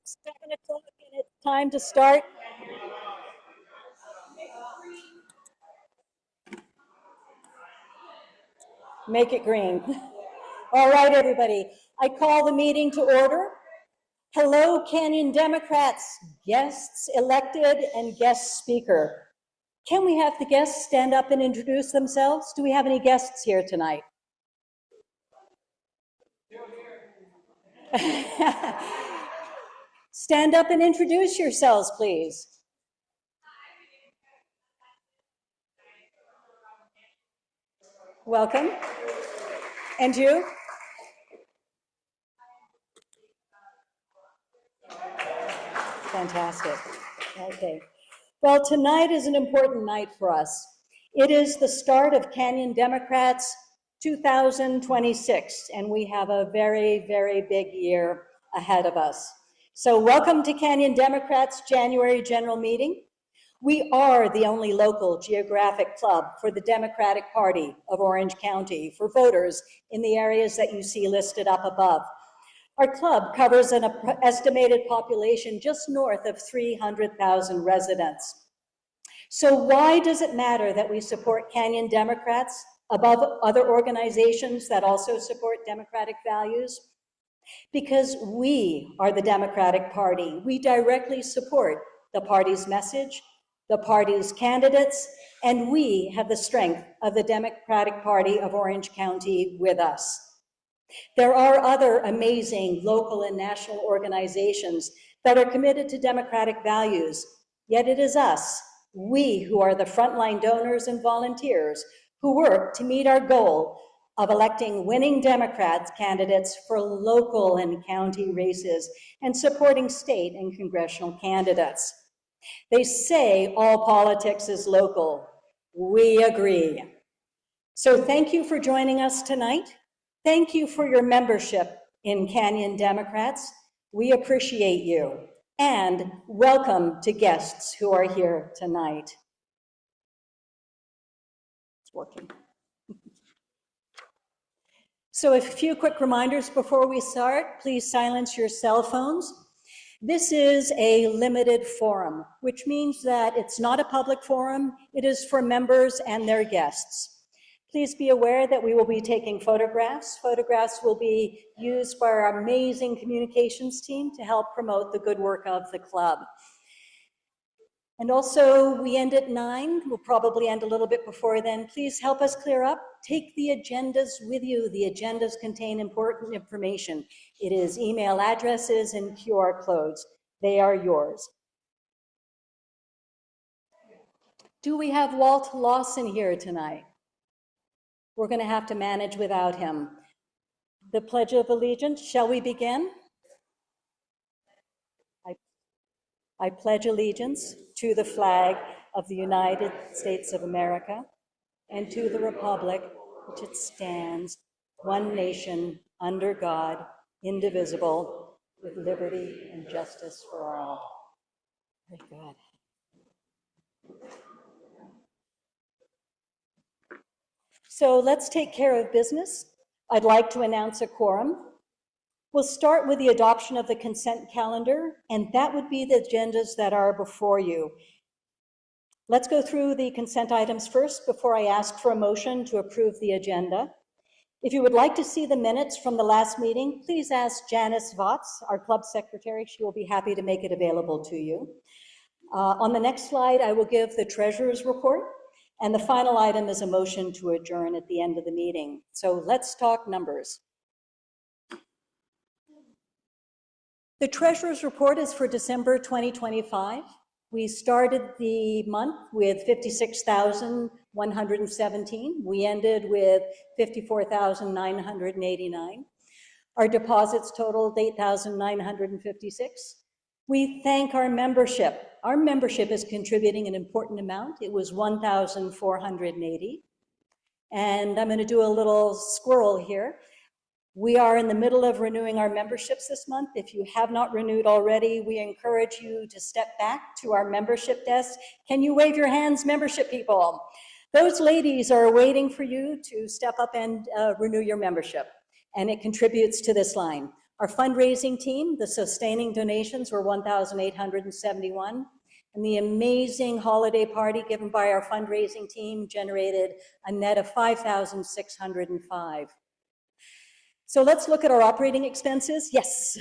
It's 7 o'clock and it's time to start. Make it green. All right, everybody. I call the meeting to order. Hello, Canyon Democrats, guests elected and guest speaker. Can we have the guests stand up and introduce themselves? Do we have any guests here tonight? Stand up and introduce yourselves, please. Welcome. And you? Fantastic. Okay. Well, tonight is an important night for us. It is the start of Canyon Democrats 2026, and we have a very, very big year ahead of us. So welcome to Canyon Democrats' January General Meeting. We are the only local geographic club for the Democratic Party of Orange County for voters in the areas that you see listed up above. Our club covers an estimated population just north of 300,000 residents. So why does it matter that we support Canyon Democrats above other organizations that also support democratic values? Because we are the Democratic Party. We directly support the party's message, the party's candidates, and we have the strength of the Democratic Party of Orange County with us. There are other amazing local and national organizations that are committed to democratic values, yet it is us, we who are the frontline donors and volunteers who work to meet our goal of electing winning Democrats candidates for local and county races and supporting state and congressional candidates. They say all politics is local. We agree. So thank you for joining us tonight. Thank you for your membership in Canyon Democrats. We appreciate you. And welcome to guests who are here tonight. It's working. So a few quick reminders before we start. Please silence your cell phones. This is a limited forum, which means that it's not a public forum. It is for members and their guests. Please be aware that we will be taking photographs. Photographs will be used by our amazing communications team to help promote the good work of the club. And also, we end at 9. We'll probably end a little bit before then. Please help us clear up. Take the agendas with you. The agendas contain important information. It is email addresses and QR codes. They are yours. Do we have Walt Lawson here tonight? We're going to have to manage without him. The Pledge of Allegiance, shall we begin? I pledge allegiance to the flag of the United States of America and to the republic which it stands, one nation, under God, indivisible, with liberty and justice for all. Very good. So let's take care of business. I'd like to announce a quorum. We'll start with the adoption of the consent calendar, and that would be the agendas that are before you. Let's go through the consent items first before I ask for a motion to approve the agenda. If you would like to see the minutes from the last meeting, please ask Janice Votz, our club secretary. She will be happy to make it available to you. On the next slide, I will give the treasurer's report, and the final item is a motion to adjourn at the end of the meeting. So let's talk numbers. The treasurer's report is for December 2025. We started the month with 56,117. We ended with 54,989. Our deposits totaled 8,956. We thank our membership. Our membership is contributing an important amount. It was 1,480. And I'm going to do a little squirrel here. We are in the middle of renewing our memberships this month. If you have not renewed already, we encourage you to step back to our membership desk. Can you wave your hands, membership people? Those ladies are waiting for you to step up and renew your membership, and it contributes to this line. Our fundraising team, the sustaining donations were 1,871. And the amazing holiday party given by our fundraising team generated a net of 5,605. So let's look at our operating expenses. Yes,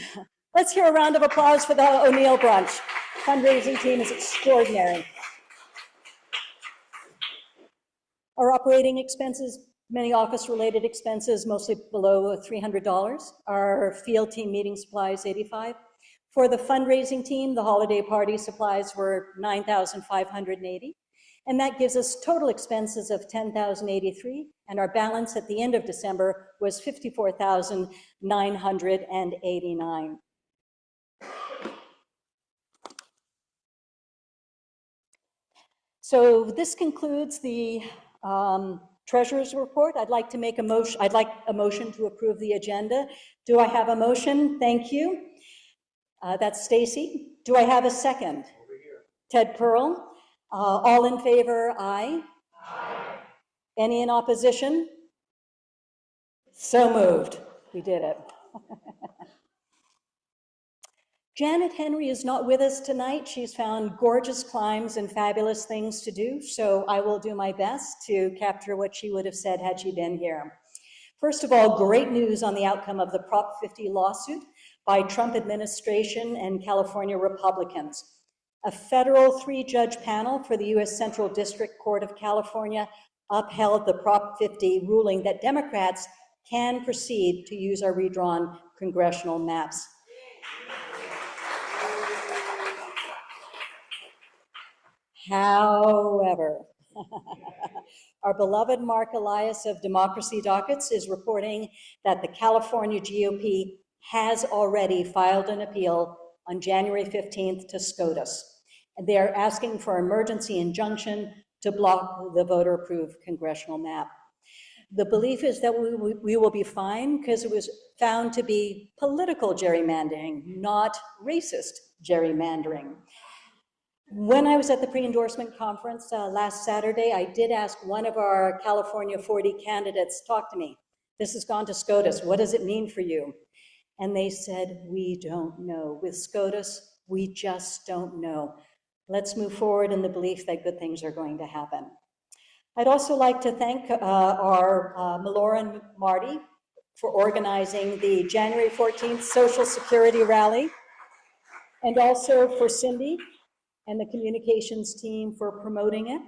let's hear a round of applause for the O'Neill Brunch. Fundraising team is extraordinary. Our operating expenses, many office-related expenses, mostly below $300. Our field team meeting supplies, $85. For the fundraising team, the holiday party supplies were $9,580. And that gives us total expenses of $10,083, and our balance at the end of December was $54,989. So this concludes the Treasurer's report. I'd like to make a motion. I'd like a motion to approve the agenda. Do I have a motion? Thank you. That's Stacy. Do I have a second? Over here. Ted Pearl. All in favor, aye. Aye. Any in opposition? So moved. We did it. Janet Henry is not with us tonight. She's found gorgeous climbs and fabulous things to do, so I will do my best to capture what she would have said had she been here. First of all, great news on the outcome of the Prop 50 lawsuit by Trump administration and California Republicans. A federal 3-judge panel for the U.S. Central District Court of California upheld the Prop 50 ruling that Democrats can proceed to use our redrawn congressional maps. However, our beloved Mark Elias of Democracy Dockets is reporting that the California GOP has already filed an appeal on January 15th to SCOTUS. And they are asking for emergency injunction to block the voter-approved congressional map. The belief is that we will be fine because it was found to be political gerrymandering, not racist gerrymandering. When I was at the pre-endorsement conference last Saturday, I did ask one of our California 40 candidates, talk to me. This has gone to SCOTUS. What does it mean for you? And they said, we don't know. With SCOTUS, we just don't know. Let's move forward in the belief that good things are going to happen. I'd also like to thank our Melora and Marty for organizing the January 14th Social Security Rally, and also for Cindy and the communications team for promoting it.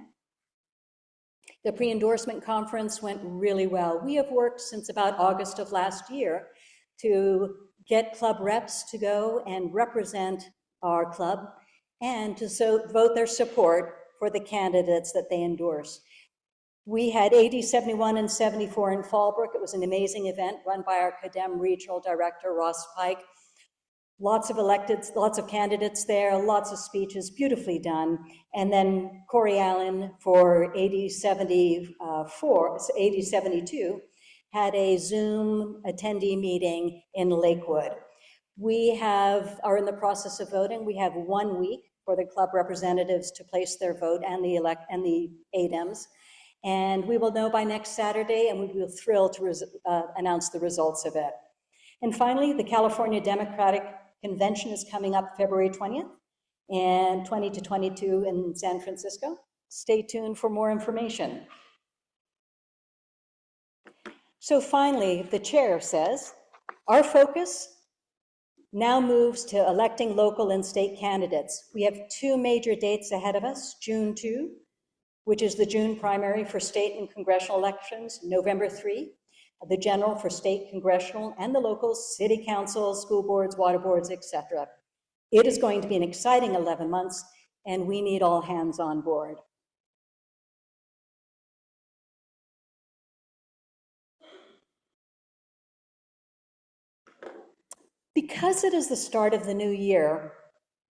The pre-endorsement conference went really well. We have worked since about August of last year to get club reps to go and represent our club and to vote their support for the candidates that they endorse. We had 80, 71, and 74 in Fallbrook. It was an amazing event run by our CADEM regional director, Ross Pike. Lots of electeds, lots of candidates there, lots of speeches, beautifully done. And then Corey Allen for 8072 had a Zoom attendee meeting in Lakewood. We are in the process of voting. We have 1 week for the club representatives to place their vote and the ADEMs. And we will know by next Saturday, and we will be thrilled to announce the results of it. And finally, the California Democratic Convention is coming up February 20th and 20 to 22 in San Francisco. Stay tuned for more information. So finally, the chair says, our focus now moves to electing local and state candidates. We have 2 major dates ahead of us, June 2, which is the June primary for state and congressional elections, November 3, the general for state, congressional, and the local city councils, school boards, water boards, etc. It is going to be an exciting 11 months, and we need all hands on board. Because it is the start of the new year,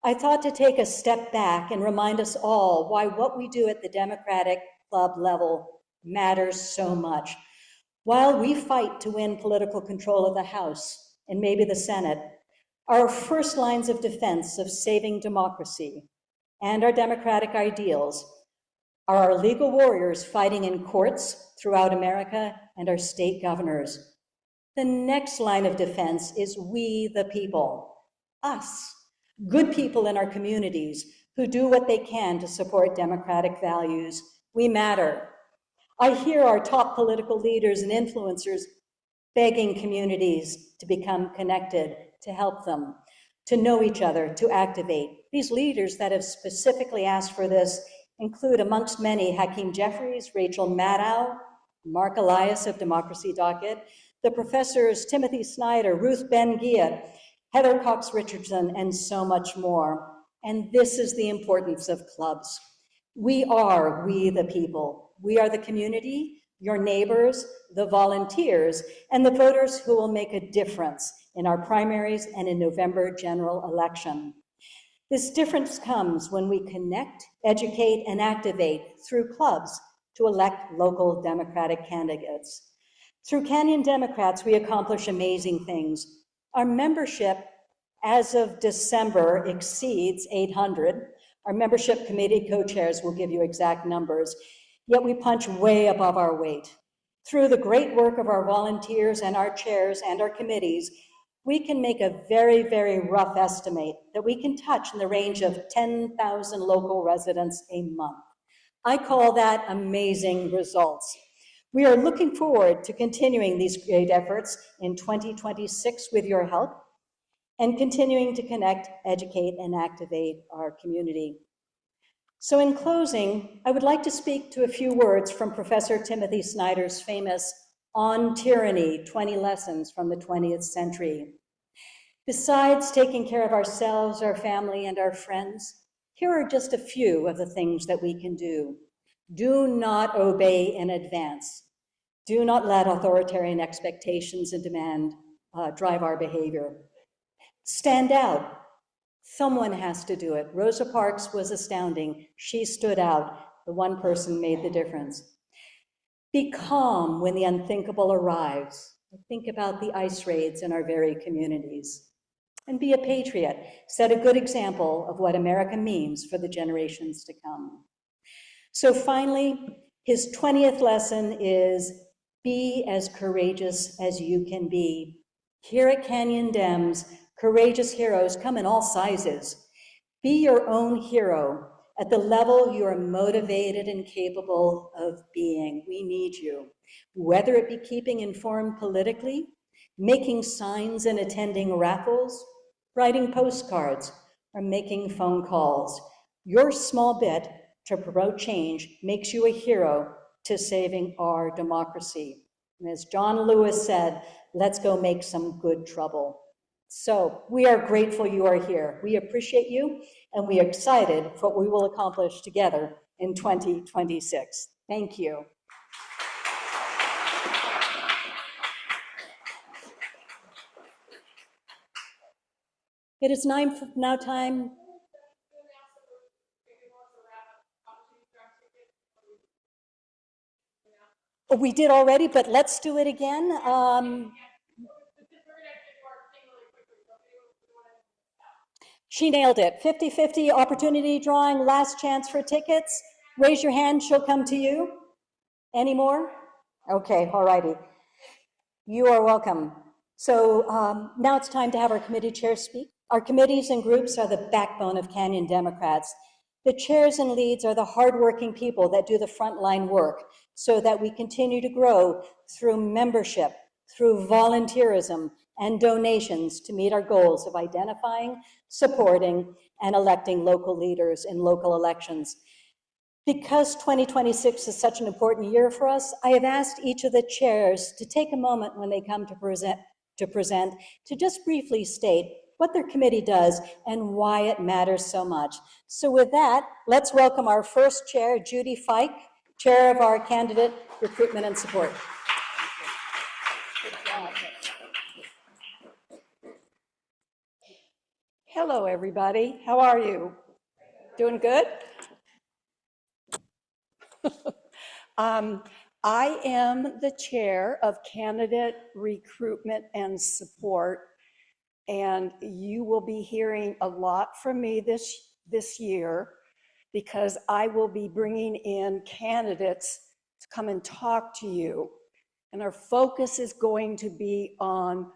I thought to take a step back and remind us all why what we do at the Democratic Club level matters so much. While we fight to win political control of the House and maybe the Senate, our first lines of defense of saving democracy and our democratic ideals are our legal warriors fighting in courts throughout America and our state governors. The next line of defense is we the people, us, good people in our communities who do what they can to support democratic values. We matter. I hear our top political leaders and influencers begging communities to become connected, to help them, to know each other, to activate. These leaders that have specifically asked for this include, amongst many, Hakeem Jeffries, Rachel Maddow, Mark Elias of Democracy Docket, the professors Timothy Snyder, Ruth Ben-Gia, Heather Cox Richardson, and so much more. And this is the importance of clubs. We are we the people. We are the community, your neighbors, the volunteers, and the voters who will make a difference in our primaries and in November general election. This difference comes when we connect, educate, and activate through clubs to elect local Democratic candidates. Through Canyon Democrats, we accomplish amazing things. Our membership as of December exceeds 800. Our membership committee co-chairs will give you exact numbers, yet we punch way above our weight. Through the great work of our volunteers and our chairs and our committees, we can make a very, very rough estimate that we can touch in the range of 10,000 local residents a month. I call that amazing results. We are looking forward to continuing these great efforts in 2026 with your help and continuing to connect, educate, and activate our community. So in closing, I would like to speak to a few words from Professor Timothy Snyder's famous On Tyranny, 20 Lessons from the 20th Century. Besides taking care of ourselves, our family, and our friends, here are just a few of the things that we can do. Do not obey in advance. Do not let authoritarian expectations and demand drive our behavior. Stand out. Someone has to do it. Rosa Parks was astounding. She stood out. The one person made the difference. Be calm when the unthinkable arrives. Think about the ICE raids in our very communities. And be a patriot. Set a good example of what America means for the generations to come. So finally, his 20th lesson is be as courageous as you can be. Here at Canyon Dems, courageous heroes come in all sizes. Be your own hero at the level you are motivated and capable of being. We need you. Whether it be keeping informed politically, making signs and attending raffles, writing postcards, or making phone calls, your small bit to promote change makes you a hero to saving our democracy. And as John Lewis said, let's go make some good trouble. So we are grateful you are here. We appreciate you, and we are excited for what we will accomplish together in 2026. Thank you. It is now time. We did already, but let's do it again. She nailed it. 50-50 opportunity drawing, last chance for tickets. Raise your hand, she'll come to you. Any more? Okay, all righty. You are welcome. So now it's time to have our committee chairs speak. Our committees and groups are the backbone of Canyon Democrats. The chairs and leads are the hardworking people that do the frontline work so that we continue to grow through membership, through volunteerism, and donations to meet our goals of identifying, supporting, and electing local leaders in local elections. Because 2026 is such an important year for us, I have asked each of the chairs to take a moment when they come to present to just briefly state what their committee does and why it matters so much. So with that, let's welcome our first chair, Judy Fike, chair of our candidate recruitment and support. Hello, everybody. How are you? Doing good? I am the chair of candidate recruitment and support, and you will be hearing a lot from me this year because I will be bringing in candidates to come and talk to you. And our focus is going to be on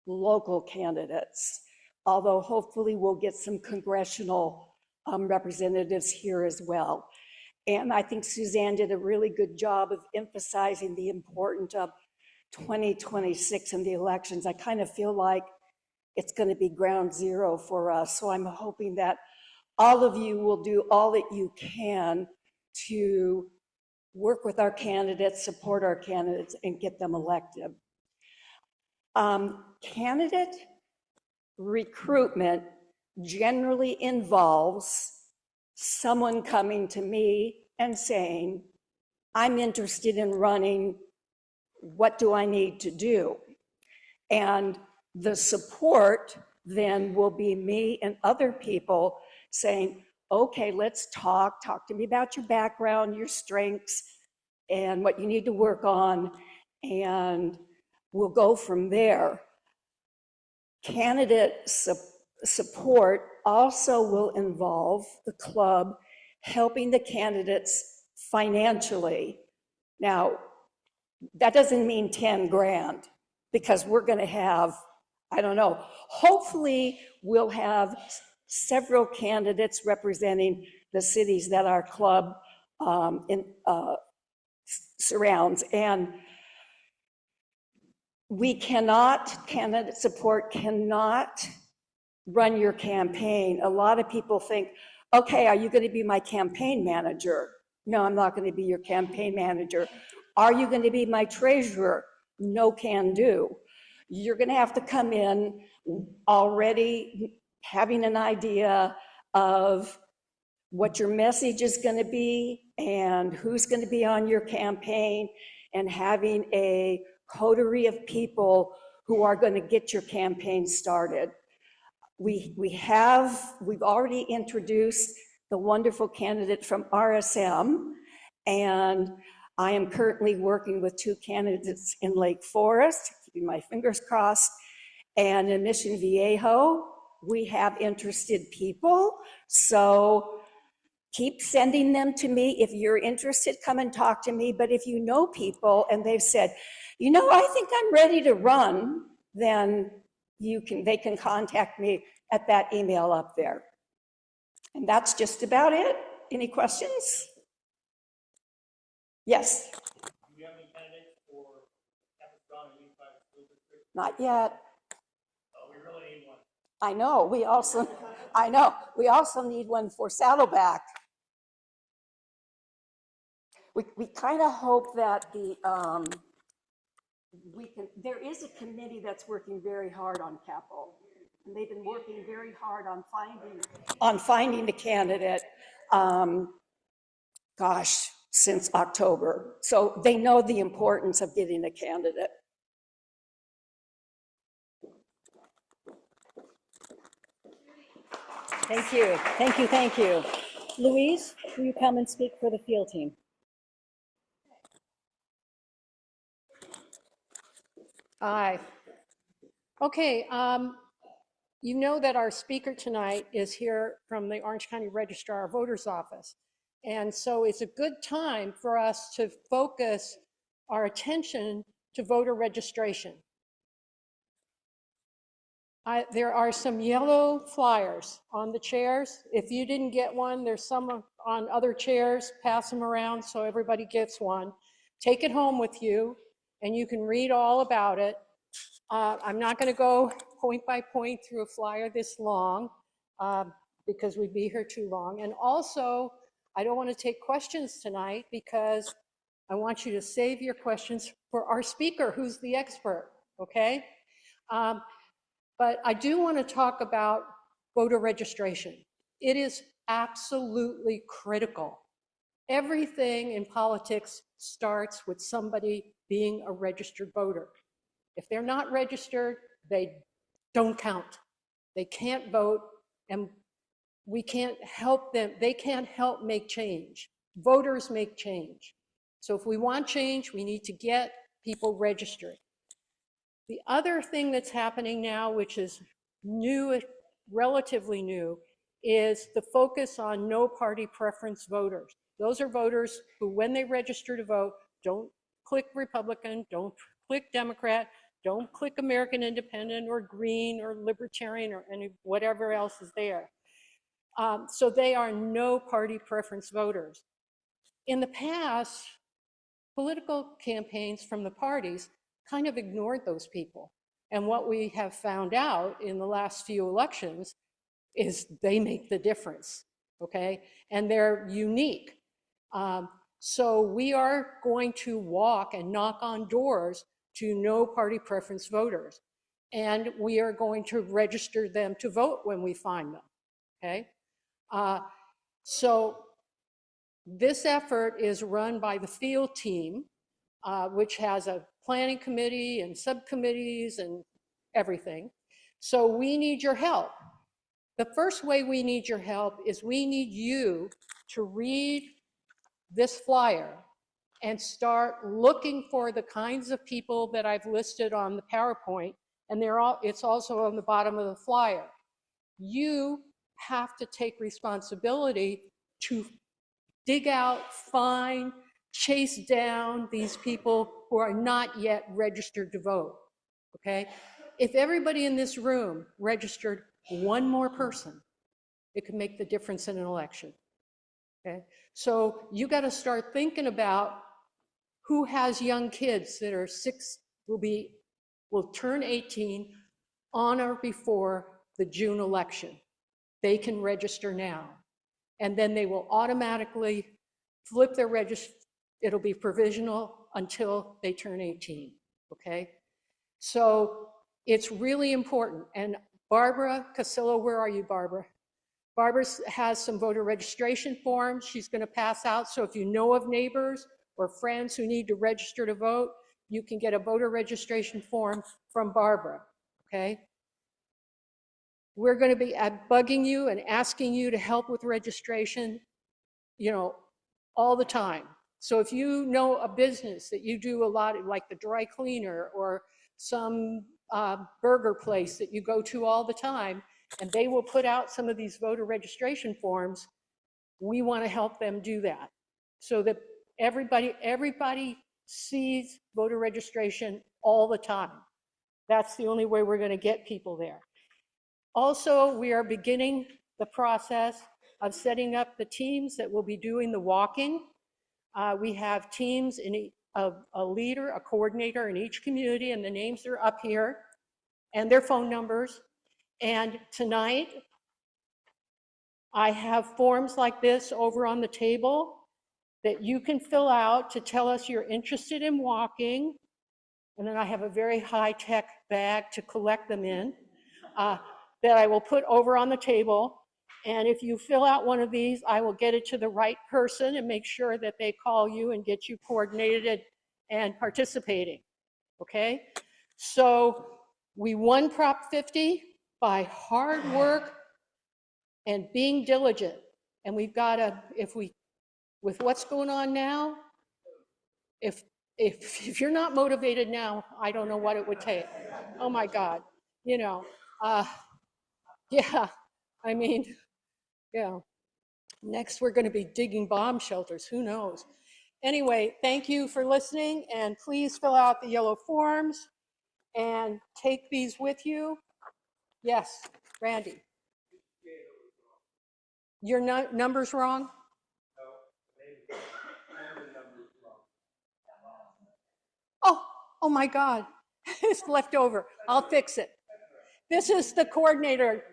local candidates, although hopefully we'll get some congressional representatives here as well. And I think Suzanne did a really good job of emphasizing the importance of 2026 and the elections. I kind of feel like it's going to be ground zero for us. So I'm hoping that all of you will do all that you can to work with our candidates, support our candidates, and get them elected. Candidate recruitment generally involves someone coming to me and saying, I'm interested in running, what do I need to do? And the support then will be me and other people saying, okay, let's talk to me about your background, your strengths, and what you need to work on, and we'll go from there. Candidate support also will involve the club helping the candidates financially. Now, that doesn't mean 10 grand, because we're going to have, I don't know, hopefully we'll have several candidates representing the cities that our club surrounds. And candidate support cannot run your campaign. A lot of people think, okay, are you going to be my campaign manager? No, I'm not going to be your campaign manager. Are you going to be my treasurer? No can do. You're going to have to come in already having an idea of what your message is going to be and who's going to be on your campaign, and having a coterie of people who are going to get your campaign started. We've already introduced the wonderful candidate from RSM, and I am currently working with 2 candidates in Lake Forest, keeping my fingers crossed, and in Mission Viejo, we have interested people. So keep sending them to me. If you're interested, come and talk to me. But if you know people and they've said, you know, I think I'm ready to run, then they can contact me at that email up there. And that's just about it. Any questions? Yes. Do you have any candidates for Capistrano Unified School District? Not yet. We really need one. I know. We also need one for Saddleback. We kind of hope that there is a committee that's working very hard on Capital, and they've been working very hard on finding the candidate, since October. So they know the importance of getting a candidate. Thank you, thank you, thank you. Louise, will you come and speak for the field team? Hi. Okay, you know that our speaker tonight is here from the Orange County Registrar of Voters Office. And so it's a good time for us to focus our attention to voter registration. There are some yellow flyers on the chairs. If you didn't get one, there's some on other chairs. Pass them around so everybody gets one. Take it home with you, and you can read all about it. I'm not going to go point by point through a flyer this long because we'd be here too long. And also, I don't want to take questions tonight because I want you to save your questions for our speaker, who's the expert, okay? But I do want to talk about voter registration. It is absolutely critical. Everything in politics starts with somebody being a registered voter. If they're not registered, they don't count. They can't vote, and we can't help them. They can't help make change. Voters make change. So if we want change, we need to get people registered. The other thing that's happening now, which is new, relatively new, is the focus on no party preference voters. Those are voters who, when they register to vote, don't click Republican, don't click Democrat, don't click American Independent or Green or Libertarian or any whatever else is there. So they are no party preference voters. In the past, political campaigns from the parties kind of ignored those people. And what we have found out in the last few elections is they make the difference, okay? And they're unique. So we are going to walk and knock on doors to no party preference voters. And we are going to register them to vote when we find them, okay? So this effort is run by the field team, which has a planning committee and subcommittees and everything. So we need your help. The first way we need your help is we need you to read this flyer and start looking for the kinds of people that I've listed on the PowerPoint, and it's also on the bottom of the flyer. You have to take responsibility to dig out, find, chase down these people who are not yet registered to vote, okay? If everybody in this room registered one more person, it could make the difference in an election, okay? So you got to start thinking about who has young kids that are will turn 18 on or before the June election. They can register now. And then they will automatically flip their register. It'll be provisional until they turn 18, okay? So it's really important. And Barbara Casillo, where are you, Barbara? Barbara has some voter registration forms she's going to pass out. So if you know of neighbors or friends who need to register to vote, you can get a voter registration form from Barbara, okay? We're going to be bugging you and asking you to help with registration, you know, all the time. So if you know a business that you do a lot, like the dry cleaner or some burger place that you go to all the time, and they will put out some of these voter registration forms, we want to help them do that so that everybody sees voter registration all the time. That's the only way we're going to get people there. Also, we are beginning the process of setting up the teams that will be doing the walking. We have teams of a leader, a coordinator in each community, and the names are up here, and their phone numbers. And tonight, I have forms like this over on the table that you can fill out to tell us you're interested in walking. And then I have a very high-tech bag to collect them in that I will put over on the table. And if you fill out one of these, I will get it to the right person and make sure that they call you and get you coordinated and participating, okay? So we won Prop 50 by hard work and being diligent. And we've got to, with what's going on now, if you're not motivated now, I don't know what it would take. Oh my God, you know, yeah, I mean, yeah. Next, we're going to be digging bomb shelters. Who knows? Anyway, thank you for listening, and please fill out the yellow forms and take these with you. Yes, Randy. Your number's wrong? Oh my God, it's left over. I'll fix it. This is the coordinator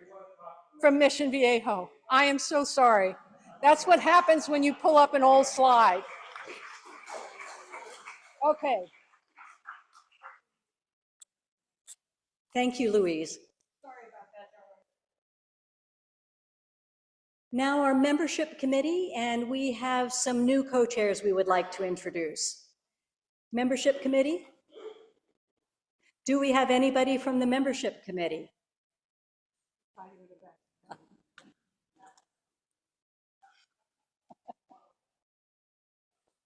from Mission Viejo. I am so sorry. That's what happens when you pull up an old slide. Okay. Thank you, Louise. Sorry about that, Now our membership committee, and we have some new co-chairs we would like to introduce. Membership committee? Do we have anybody from the membership committee?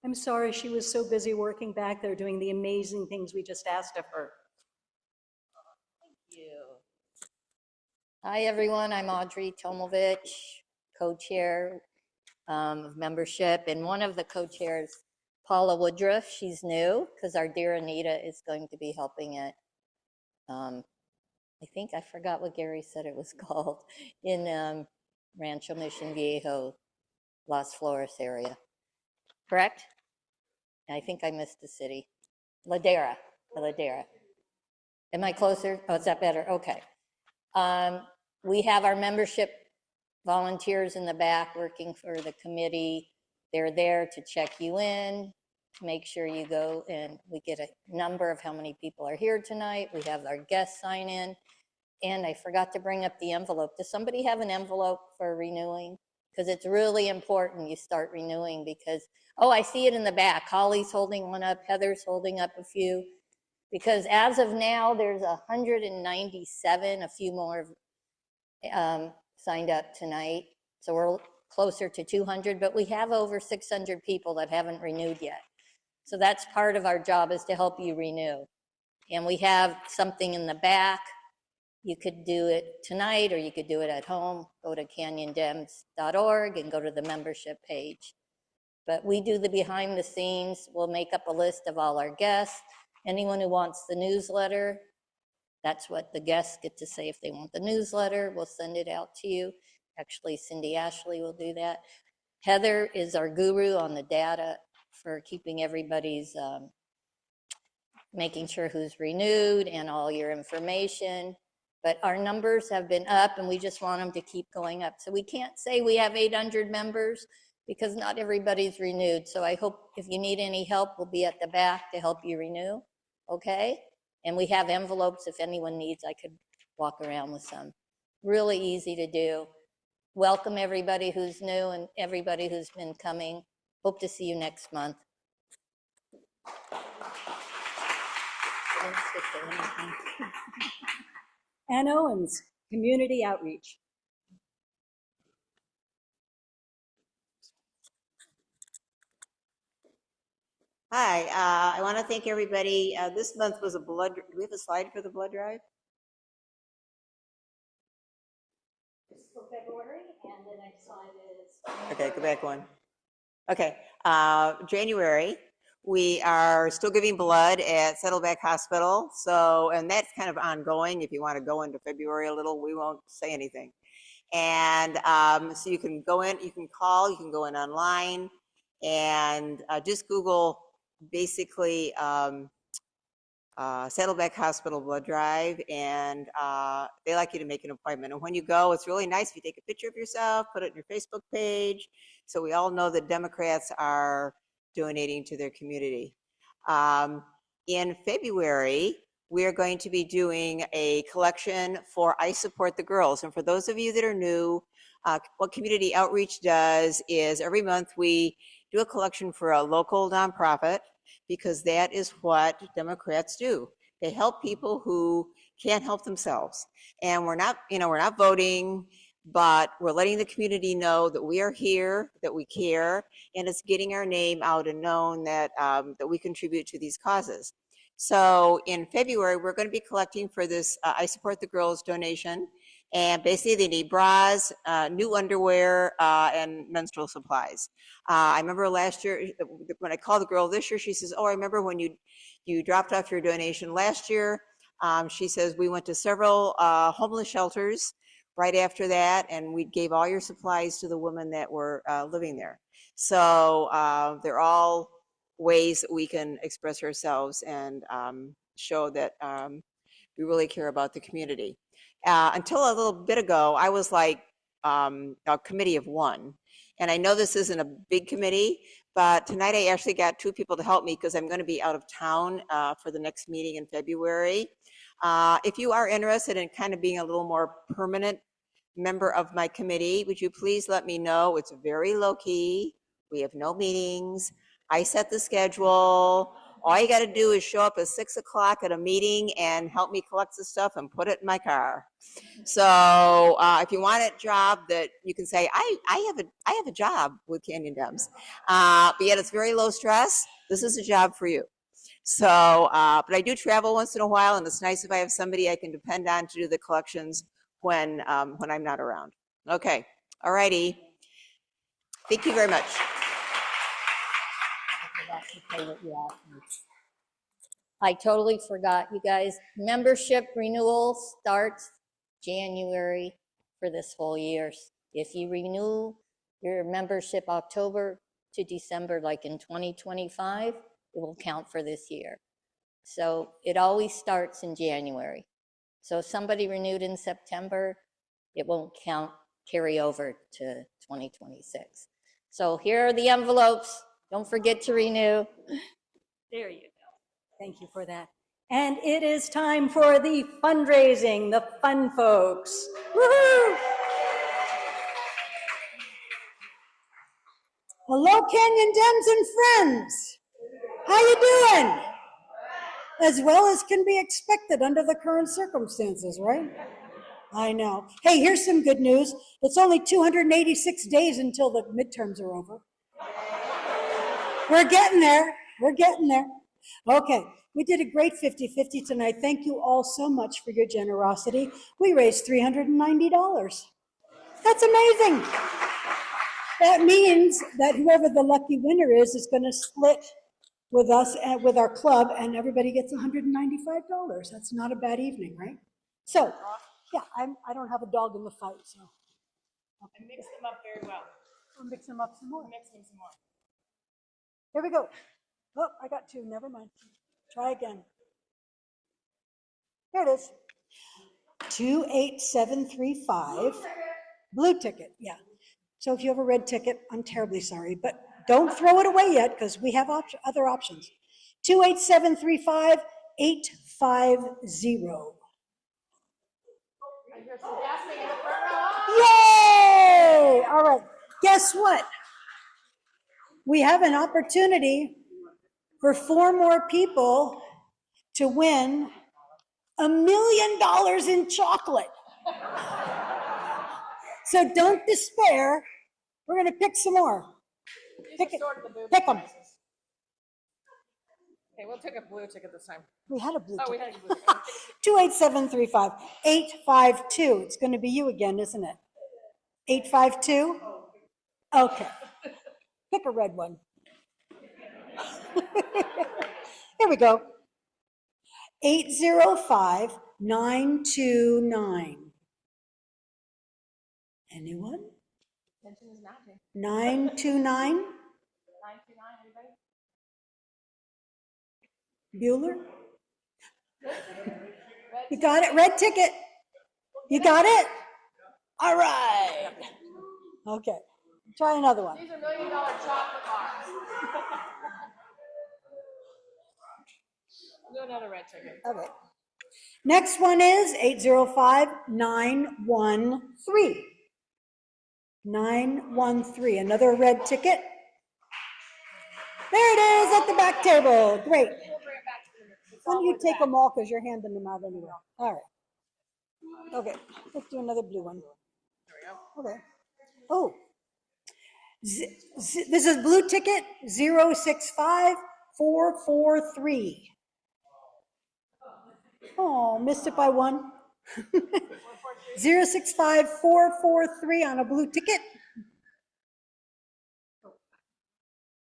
I'm sorry, she was so busy working back there doing the amazing things we just asked of her. Thank you. Hi, everyone. I'm Audrey Tomovich, co-chair of membership, and one of the co-chairs Paula Woodruff, she's new, because our dear Anita is going to be helping it. I think I forgot what Gary said it was called, in Rancho Mission Viejo, Las Flores area. Correct? I think I missed the city. Ladera. Am I closer? Oh, is that better? Okay. We have our membership volunteers in the back working for the committee. They're there to check you in, to make sure you go, and we get a number of how many people are here tonight. We have our guests sign in. And I forgot to bring up the envelope. Does somebody have an envelope for renewing? Because it's really important you start renewing, because, oh, I see it in the back. Holly's holding one up, Heather's holding up a few. Because as of now, there's 197, a few more signed up tonight. So we're closer to 200, but we have over 600 people that haven't renewed yet. So that's part of our job, is to help you renew. And we have something in the back. You could do it tonight, or you could do it at home. Go to canyondems.org and go to the membership page. But we do the behind the scenes. We'll make up a list of all our guests. Anyone who wants the newsletter, that's what the guests get to say if they want the newsletter. We'll send it out to you. Actually, Cindy Ashley will do that. Heather is our guru on the data for keeping everybody's, making sure who's renewed and all your information. But our numbers have been up, and we just want them to keep going up. So we can't say we have 800 members, because not everybody's renewed. So I hope if you need any help, we'll be at the back to help you renew, okay? And we have envelopes if anyone needs. I could walk around with some. Really easy to do. Welcome everybody who's new and everybody who's been coming. Hope to see you next month. Ann Owens, Community Outreach. Hi, I want to thank everybody. This month was a blood, do we have a slide for the blood drive? It's for February, and the next slide is... Okay, go back one. Okay, January, we are still giving blood at Saddleback Hospital. So, and that's kind of ongoing. If you want to go into February a little, we won't say anything. And so you can go in, you can call, you can go in online, and just Google basically Saddleback Hospital blood drive, and they like you to make an appointment. And when you go, it's really nice if you take a picture of yourself, put it on your Facebook page, so we all know that Democrats are donating to their community. In February, we are going to be doing a collection for I Support the Girls. And for those of you that are new, what Community Outreach does is every month we do a collection for a local nonprofit, because that is what Democrats do. They help people who can't help themselves. And we're not, we're not voting, but we're letting the community know that we are here, that we care, and it's getting our name out and known that, that we contribute to these causes. So in February, we're going to be collecting for this I Support the Girls donation. And basically they need bras, new underwear, and menstrual supplies. I remember last year, when I called the girl this year, she says, oh, I remember when you dropped off your donation last year. She says, we went to several homeless shelters right after that, and we gave all your supplies to the women that were living there. So they're all ways that we can express ourselves and show that we really care about the community. Until a little bit ago, I was like a committee of one. And I know this isn't a big committee, but tonight I actually got two people to help me because I'm going to be out of town for the next meeting in February. If you are interested in kind of being a little more permanent member of my committee, would you please let me know? It's very low key. We have no meetings. I set the schedule. All you got to do is show up at 6 o'clock at a meeting and help me collect the stuff and put it in my car. So if you want a job that you can say, I have a job with Canyon Dems, but yet it's very low stress, this is a job for you. So, but I do travel once in a while, and it's nice if I have somebody I can depend on to do the collections when I'm not around. Okay, all righty. Thank you very much. not to pay what you asked me. I totally forgot, you guys. Membership renewal starts January for this whole year. If you renew your membership October to December, like in 2025, it will count for this year. So it always starts in January. So if somebody renewed in September, it won't carry over to 2026. So here are the envelopes. Don't forget to renew. There you go. Thank you for that. And it is time for the fundraising, the fun folks. Woohoo! Hello, Canyon Dems and friends. How you doing? As well as can be expected under the current circumstances, right? I know. Hey, here's some good news. It's only 286 days until the midterms are over. We're getting there. We're getting there. Okay, we did a great 50-50 tonight. Thank you all so much for your generosity. We raised $390. That's amazing. That means that whoever the lucky winner is going to split with us and with our club, and everybody gets $195. That's not a bad evening, right? So, yeah, I don't have a dog in the fight, so. I mixed them up very well. I'll mix them up some more. Mix them some more. Here we go. Oh, I got two, never mind. Try again. Here it is. 28735, blue ticket, yeah. So if you have a red ticket, I'm terribly sorry, but don't throw it away yet because we have other options. 28735 850. Yay! All right, guess what? We have an opportunity for 4 more people to win $1 million in chocolate. So don't despair. We're going to pick some more. Pick them. Okay, we'll take a blue ticket this time. We had a blue Oh, we ticket. had a blue ticket. 28735 852. It's going to be you again, isn't it? 852? Okay. Pick a red one. Here we go. 805929. Anyone? 929? Bueller? You got it? Red ticket. You got it? All right. Okay. Try another one. These are $1 million chocolate bars. I'll do another red ticket. Okay. Next one is 805913. 913, another red ticket. There it is at the back table. Great. Why don't you take them all because you're handing them out anyway. All right. Okay, let's do another blue one. Okay. Oh, this is blue ticket 065443. Oh, missed it by one. 065443 on a blue ticket.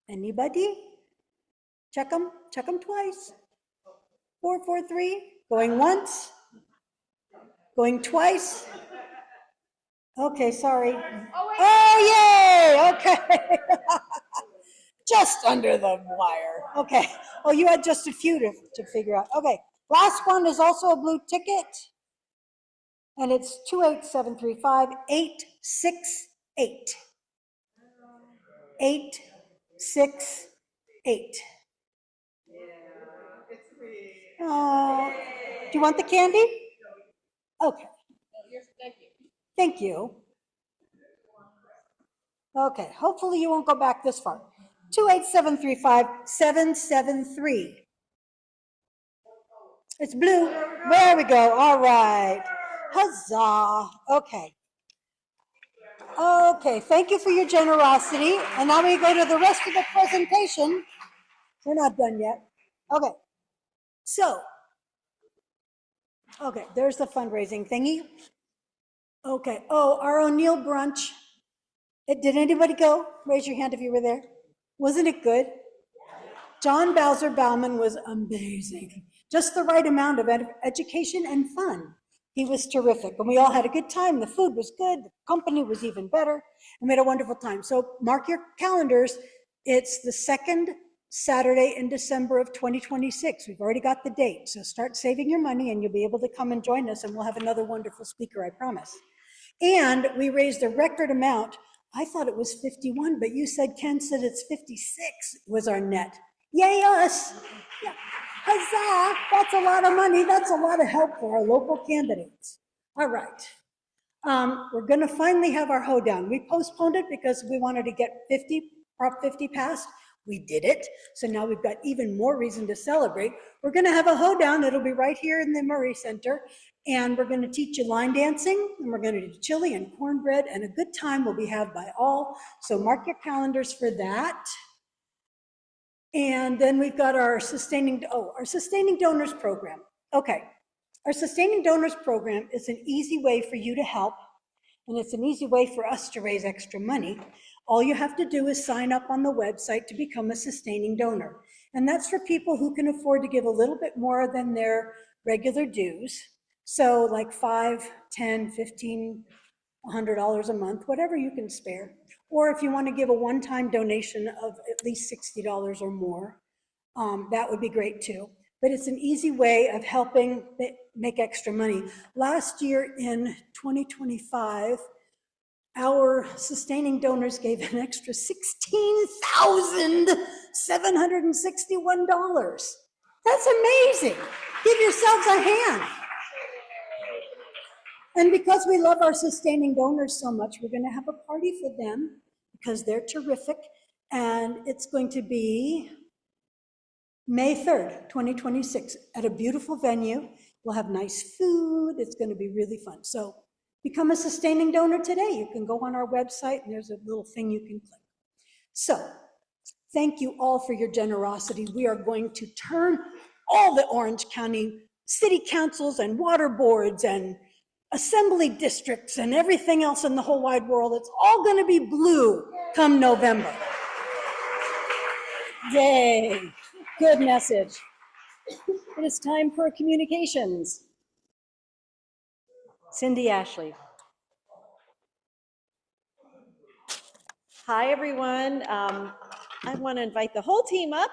Anybody? Check them twice. 443, going once, going twice. Okay, sorry. Oh, yay, okay. Just under the wire. Okay. Oh, you had just a few to figure out. Okay, last one is also a blue ticket. And it's 28735 868. 868. Do you want the candy? Okay. Thank you. Okay, hopefully you won't go back this far. 28735 773. It's blue. There we go. All right. Huzzah. Okay. Okay, thank you for your generosity. And now we go to the rest of the presentation. We're not done yet. Okay. So, okay, there's the fundraising thingy. Okay. Oh, our O'Neill brunch. Did anybody go? Raise your hand if you were there. Wasn't it good? John Bowser Bauman was amazing. Just the right amount of education and fun. He was terrific, and we all had a good time. The food was good, the company was even better, and we had a wonderful time. So mark your calendars. It's the second Saturday in December of 2026. We've already got the date, so start saving your money and you'll be able to come and join us, and we'll have another wonderful speaker, I promise. And we raised a record amount. I thought it was 51, but you said, Ken said it's 56 was our net. Yay us! Yeah. Huzzah! That's a lot of money. That's a lot of help for our local candidates. All right. We're going to finally have our hoedown. We postponed it because we wanted to get Prop 50 passed. We did it. So now we've got even more reason to celebrate. We're going to have a hoedown. It'll be right here in the Murray Center. And we're going to teach you line dancing, and we're going to do chili and cornbread, and a good time will be had by all. So mark your calendars for that. And then we've got our sustaining donors program. Okay, our sustaining donors program is an easy way for you to help, and it's an easy way for us to raise extra money. All you have to do is sign up on the website to become a sustaining donor. And that's for people who can afford to give a little bit more than their regular dues. So like $5, $10, $15, $100 a month, whatever you can spare. Or if you want to give a one-time donation of at least $60 or more, that would be great too. But it's an easy way of helping make extra money. Last year in 2025, our sustaining donors gave an extra $16,761. That's amazing. Give yourselves a hand. And because we love our sustaining donors so much, we're going to have a party for them because they're terrific. And it's going to be May 3rd, 2026 at a beautiful venue. We'll have nice food. It's going to be really fun. So become a sustaining donor today. You can go on our website and there's a little thing you can click. So thank you all for your generosity. We are going to turn all the Orange County city councils and water boards and assembly districts and everything else in the whole wide world. It's all going to be blue come November. Yay, good message. It is time for communications. Cindy Ashley. Hi, everyone. I want to invite the whole team up.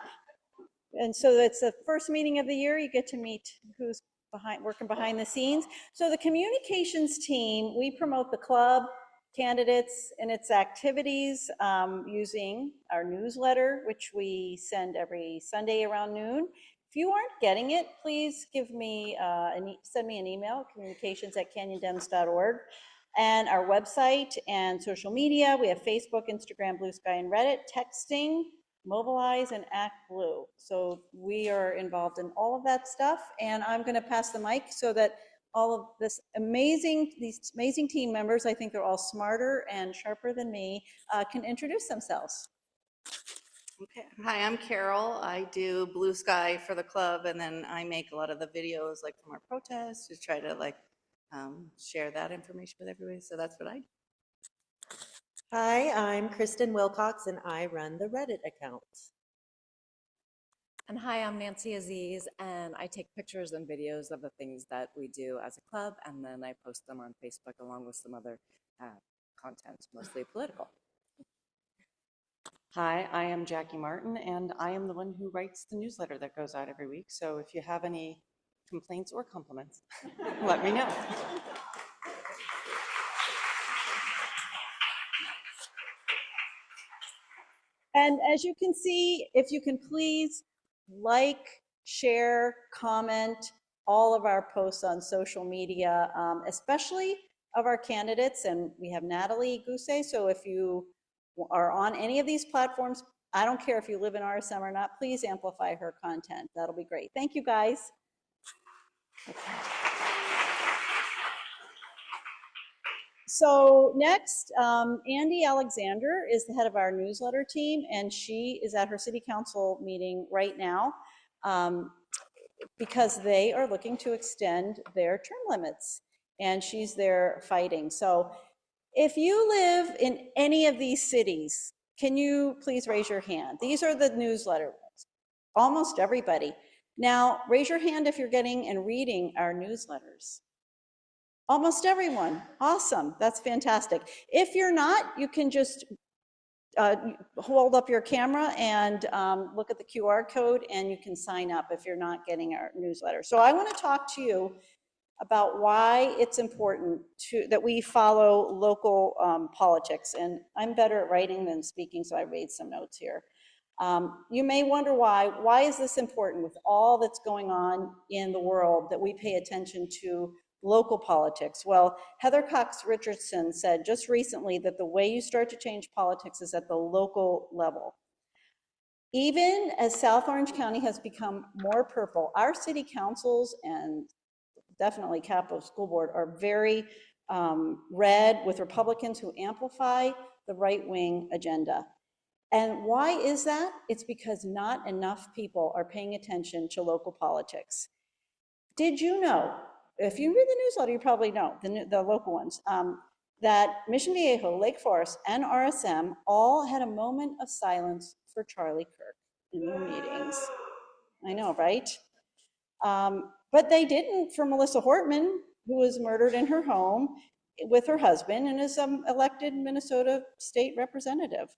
And so it's the first meeting of the year. You get to meet who's working behind the scenes. So the communications team, we promote the club, candidates, and its activities using our newsletter, which we send every Sunday around noon. If you aren't getting it, please give me send me an email, communications@canyondems.org. And our website and social media, we have Facebook, Instagram, Blue Sky, and Reddit, texting, Mobilize, and Act Blue. So we are involved in all of that stuff. And I'm going to pass the mic so that all of these amazing team members, I think they're all smarter and sharper than me, can introduce themselves. Okay. Hi, I'm Carol. I do Blue Sky for the club, and then I make a lot of the videos like from our protests to try to share that information with everybody. So that's what I do. Hi, I'm Kristen Wilcox, and I run the Reddit account. And hi, I'm Nancy Aziz, and I take pictures and videos of the things that we do as a club, and then I post them on Facebook along with some other content, mostly political. Hi, I am Jackie Martin, and I am the one who writes the newsletter that goes out every week. So if you have any complaints or compliments, let me know. And as you can see, if you can please share, comment all of our posts on social media, especially of our candidates. And we have Natalie Gousse. So if you are on any of these platforms, I don't care if you live in RSM or not, please amplify her content. That'll be great. Thank you, guys. Okay. So next, Andy Alexander is the head of our newsletter team, and she is at her city council meeting right now because they are looking to extend their term limits, and she's there fighting. So if you live in any of these cities, can you please raise your hand? These are the newsletter ones. almost everybody. Now, raise your hand if you're getting and reading our newsletters. Almost everyone. Awesome. That's fantastic. If you're not, you can just hold up your camera and look at the QR code, and you can sign up if you're not getting our newsletter. So I want to talk to you about why it's important that we follow local politics. And I'm better at writing than speaking, so I made some notes here. You may wonder why is this important with all that's going on in the world that we pay attention to local politics? Well, Heather Cox Richardson said just recently that the way you start to change politics is at the local level. Even as South Orange County has become more purple, our city councils and definitely Capital School Board are very red, with Republicans who amplify the right-wing agenda. And why is that? It's because not enough people are paying attention to local politics. Did you know, if you read the newsletter, you probably know, the local ones, that Mission Viejo, Lake Forest, and RSM all had a moment of silence for Charlie Kirk in their meetings. I know, right? But they didn't for Melissa Hortman, who was murdered in her home with her husband and is an elected Minnesota state representative.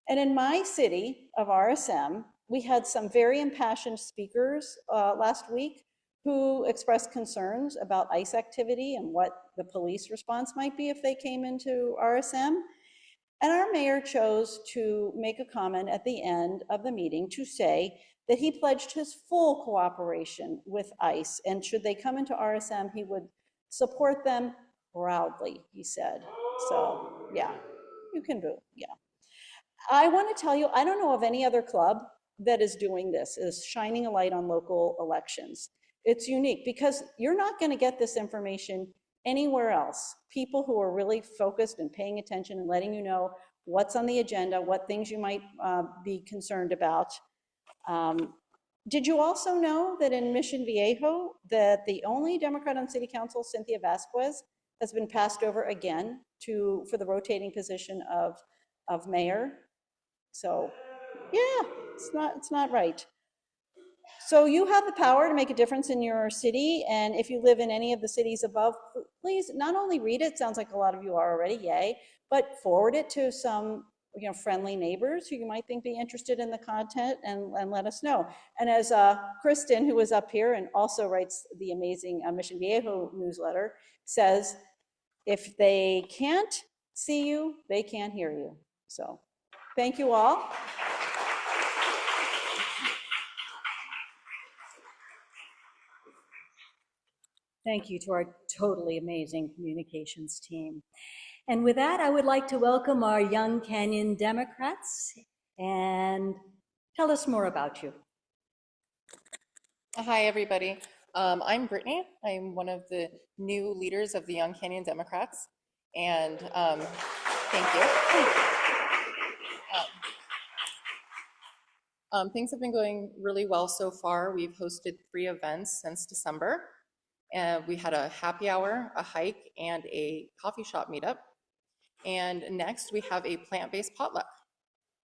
And in my city of RSM, we had some very impassioned speakers last week who expressed concerns about ICE activity and what the police response might be if they came into RSM. And our mayor chose to make a comment at the end of the meeting to say that he pledged his full cooperation with ICE, and should they come into RSM, he would support them proudly, he said. So, yeah, you can boo, yeah. I want to tell you, I don't know of any other club that is doing this, is shining a light on local elections. It's unique because you're not going to get this information anywhere else. People who are really focused and paying attention and letting you know what's on the agenda, what things you might be concerned about. Did you also know that in Mission Viejo, that the only Democrat on City Council, Cynthia Vasquez, has been passed over again for the rotating position of mayor? So, yeah, it's not right. So you have the power to make a difference in your city, and if you live in any of the cities above, please not only read it, sounds like a lot of you are already, yay, but forward it to some friendly neighbors who you might think be interested in the content, and let us know. And as Kristen, who was up here and also writes the amazing Mission Viejo newsletter, says, if they can't see you, they can't hear you. So thank you all. Thank you to our totally amazing communications team. And with that, I would like to welcome our Young Canyon Democrats and tell us more about you. Hi, everybody. I'm Brittany. I'm one of the new leaders of the Young Canyon Democrats. And thank you. Things have been going really well so far. We've hosted 3 events since December. And we had a happy hour, a hike, and a coffee shop meetup. And next we have a plant-based potluck.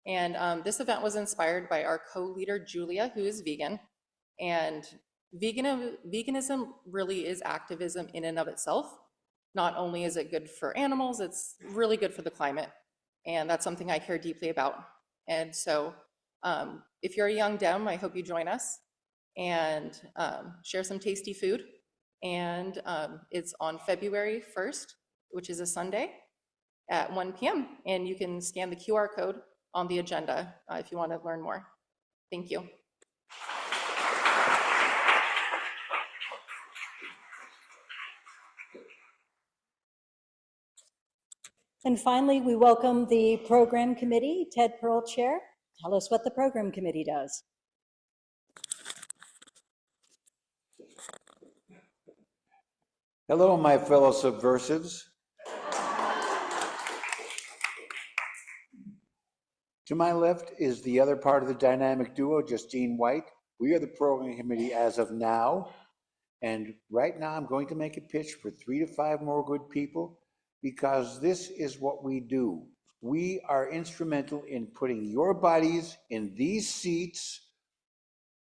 And this event was inspired by our co-leader, Julia, who is vegan. And veganism really is activism in and of itself. Not only is it good for animals, it's really good for the climate. And that's something I care deeply about. And so if you're a young Dem, I hope you join us and share some tasty food. And it's on February 1st, which is a Sunday, at 1 p.m. And you can scan the QR code on the agenda if you want to learn more. Thank you. And finally, we welcome the program committee, Ted Pearl, Chair. Tell us what the program committee does. Hello, my fellow subversives. To my left is the other part of the dynamic duo, Justine White. We are the program committee as of now. And right now I'm going to make a pitch for 3 to 5 more good people, because this is what we do. We are instrumental in putting your bodies in these seats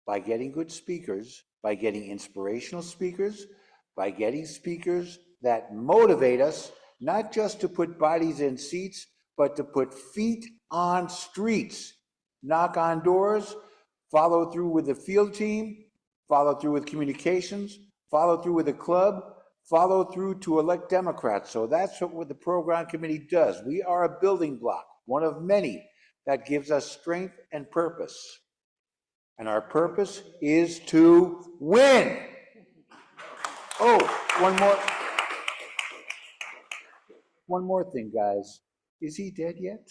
by getting good speakers, by getting inspirational speakers, by getting speakers that motivate us, not just to put bodies in seats, but to put feet on streets, knock on doors, follow through with the field team, follow through with communications, follow through with the club, follow through to elect Democrats. So that's what the program committee does. We are a building block, one of many, that gives us strength and purpose. And our purpose is to win. Oh, one more thing, guys. Is he dead yet?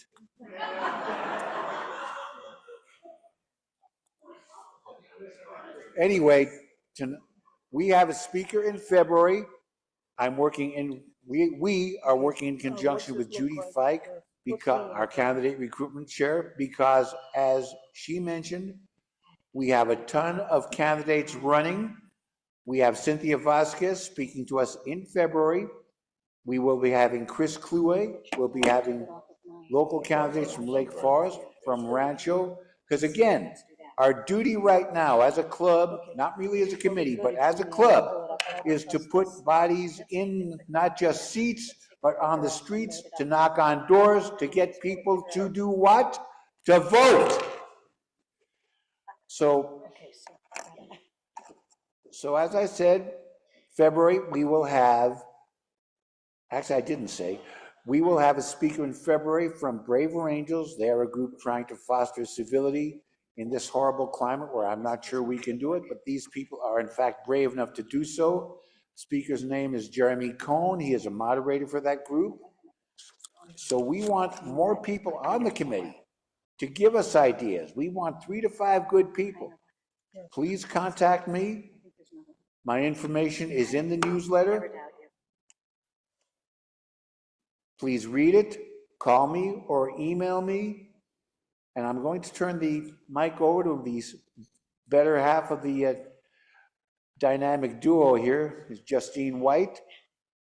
Anyway, we have a speaker in February. We are working in conjunction with Judy Fike, because our candidate recruitment chair, because as she mentioned, we have a ton of candidates running. We have Cynthia Vasquez speaking to us in February. We will be having Chris Clue. We'll be having local candidates from Lake Forest, from Rancho. Because again, our duty right now as a club, not really as a committee, but as a club, is to put bodies in not just seats, but on the streets, to knock on doors, to get people to do what? To vote. So as I said, February, we will have, actually I didn't say, we will have a speaker in February from Braver Angels. They are a group trying to foster civility in this horrible climate where I'm not sure we can do it, but these people are in fact brave enough to do so. Speaker's name is Jeremy Cohn. He is a moderator for that group. So we want more people on the committee to give us ideas. We want 3 to 5 good people. Please contact me. My information is in the newsletter. Please read it, call me or email me. And I'm going to turn the mic over to the better half of the dynamic duo here, is Justine White,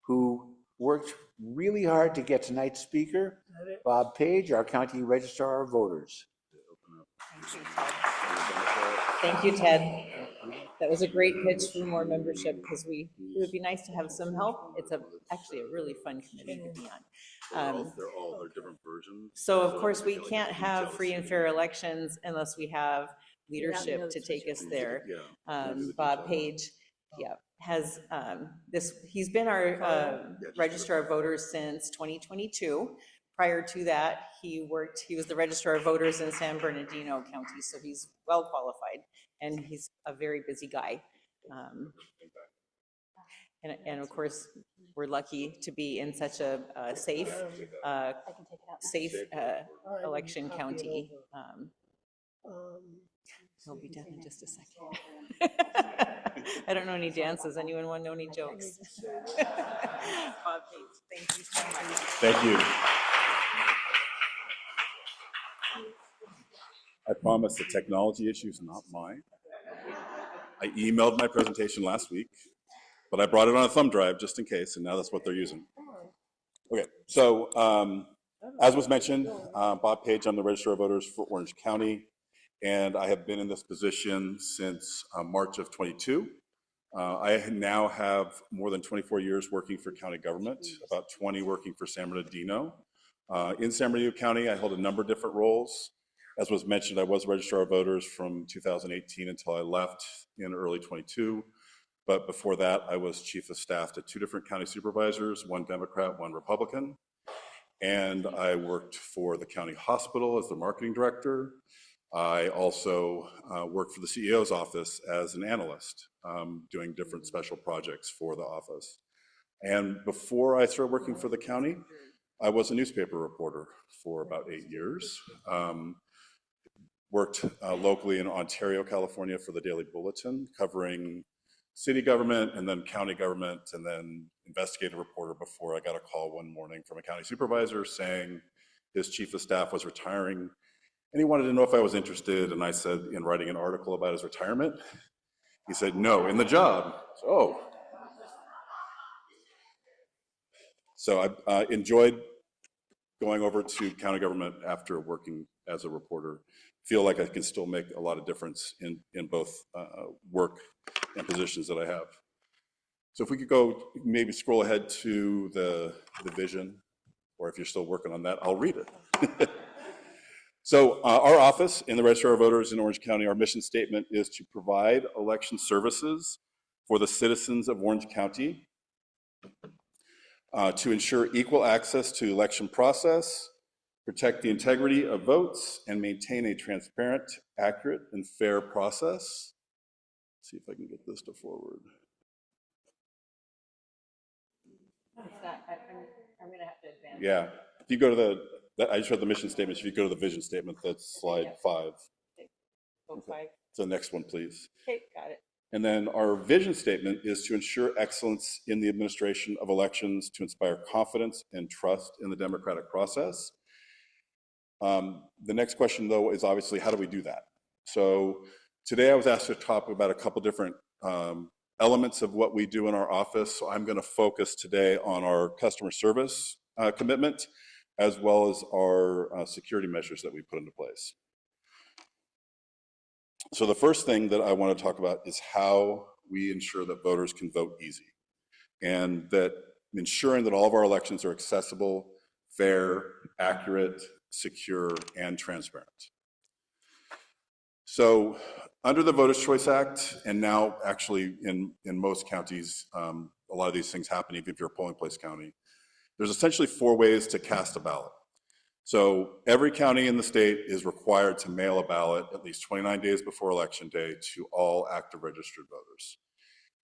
who worked really hard to get tonight's speaker, Bob Page, our county registrar of voters. Thank you, Ted. That was a great pitch for more membership, because it would be nice to have some help. It's actually a really fun committee to be on. They're all different versions. So of course, we can't have free and fair elections unless we have leadership to take us there. Bob Page, has he's been our registrar of voters since 2022. Prior to that, he was the registrar of voters in San Bernardino County, so he's well qualified, and he's a very busy guy. And of course, we're lucky to be in such a safe election county. He'll be done in just a second. I don't know any dances. Anyone want to know any jokes? Bob Page, thank you so much. Thank you. I promise the technology issue is not mine. I emailed my presentation last week, but I brought it on a thumb drive just in case, and now that's what they're using. Okay, so as was mentioned, Bob Page, I'm the Registrar of Voters for Orange County, and I have been in this position since March of 22. I now have more than 24 years working for county government, about 20 working for San Bernardino. In San Bernardino County, I hold a number of different roles. As was mentioned, I was Registrar of Voters from 2018 until I left in early 22. But before that, I was Chief of Staff to 2 different county supervisors, one Democrat, one Republican. And I worked for the county hospital as the marketing director. I also worked for the CEO's office as an analyst, doing different special projects for the office. And before I started working for the county, I was a newspaper reporter for about 8 years. Worked locally in Ontario, California for the Daily Bulletin, covering city government and then county government, and then investigative reporter before I got a call one morning from a county supervisor saying his chief of staff was retiring, and he wanted to know if I was interested, and I said in writing an article about his retirement. He said, no, in the job. So I enjoyed going over to county government after working as a reporter, feel like I can still make a lot of difference in both work and positions that I have. So if we could go, maybe scroll ahead to the vision, or if you're still working on that, I'll read it. So our office in the Registrar of Voters in Orange County, our mission statement is to provide election services for the citizens of Orange County, to ensure equal access to election process, protect the integrity of votes, and maintain a transparent, accurate, and fair process. Let's see if I can get this to forward. I'm gonna have to advance. Yeah, if you go to I just read the mission statement. If you go to the vision statement, that's slide 5. Oh, 5. So the next one, please. Okay, got it. And then our vision statement is to ensure excellence in the administration of elections, to inspire confidence and trust in the democratic process. The next question, though, is obviously, how do we do that? So today I was asked to talk about a couple different elements of what we do in our office. So I'm going to focus today on our customer service commitment, as well as our security measures that we put into place. So the first thing that I want to talk about is how we ensure that voters can vote easy, and that ensuring that all of our elections are accessible, fair, accurate, secure, and transparent. So under the Voters' Choice Act, and now actually in most counties, a lot of these things happen even if you're a polling place county, there's essentially 4 ways to cast a ballot. So every county in the state is required to mail a ballot at least 29 days before Election Day to all active registered voters.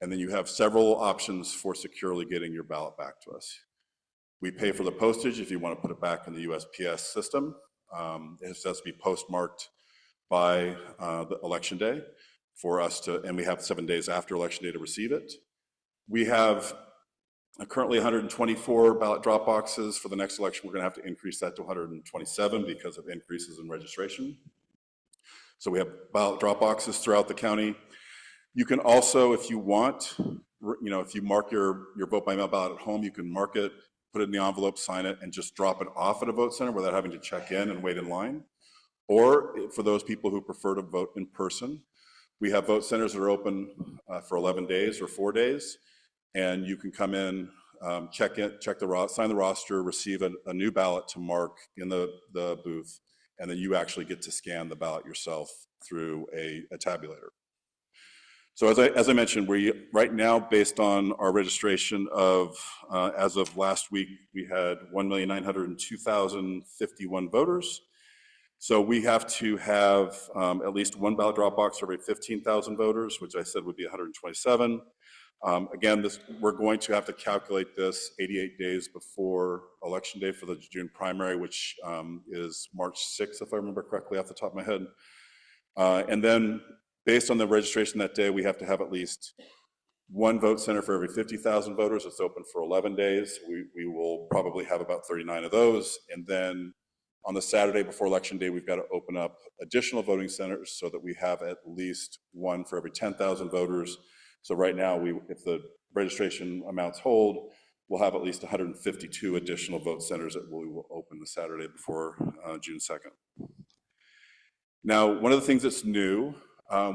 And then you have several options for securely getting your ballot back to us. We pay for the postage if you want to put it back in the USPS system. It has to be postmarked by the Election Day for us to, and we have 7 days after Election Day to receive it. We have currently 124 ballot drop boxes. For the next election, we're going to have to increase that to 127 because of increases in registration. So we have ballot drop boxes throughout the county. You can also, if you want, if you mark your vote by mail ballot at home, you can mark it, put it in the envelope, sign it, and just drop it off at a vote center without having to check in and wait in line. Or for those people who prefer to vote in person, we have vote centers that are open for 11 days or 4 days. And you can come in, sign the roster, receive a new ballot to mark in the booth, and then you actually get to scan the ballot yourself through a tabulator. So as I mentioned, right now, based on our registration of, as of last week, we had 1,902,051 voters. So we have to have at least 1 ballot drop box for every 15,000 voters, which I said would be 127. Again, we're going to have to calculate this 88 days before Election Day for the June primary, which is March 6th, if I remember correctly off the top of my head. And then based on the registration that day, we have to have at least 1 vote center for every 50,000 voters. It's open for 11 days. We will probably have about 39 of those. And then on the Saturday before Election Day, we've got to open up additional voting centers so that we have at least 1 for every 10,000 voters. So right now, if the registration amounts hold, we'll have at least 152 additional vote centers that we will open the Saturday before June 2nd. Now, one of the things that's new,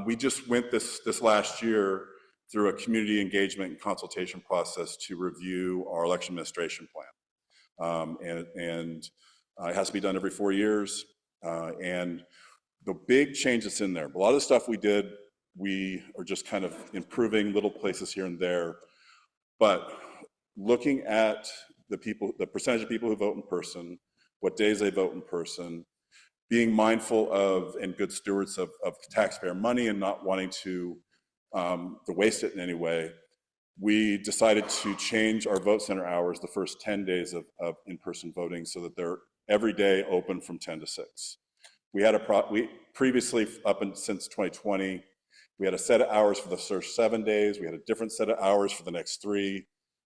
we just went this last year through a community engagement and consultation process to review our election administration plan. And it has to be done every 4 years. And the big change that's in there, a lot of the stuff we did, we are just kind of improving little places here and there. But looking at the percentage of people who vote in person, what days they vote in person, being mindful of and good stewards of taxpayer money and not wanting to waste it in any way, we decided to change our vote center hours the first 10 days of in-person voting so that they're every day open from 10 to 6. We previously, since 2020, we had a set of hours for the first 7 days. We had a different set of hours for the next 3,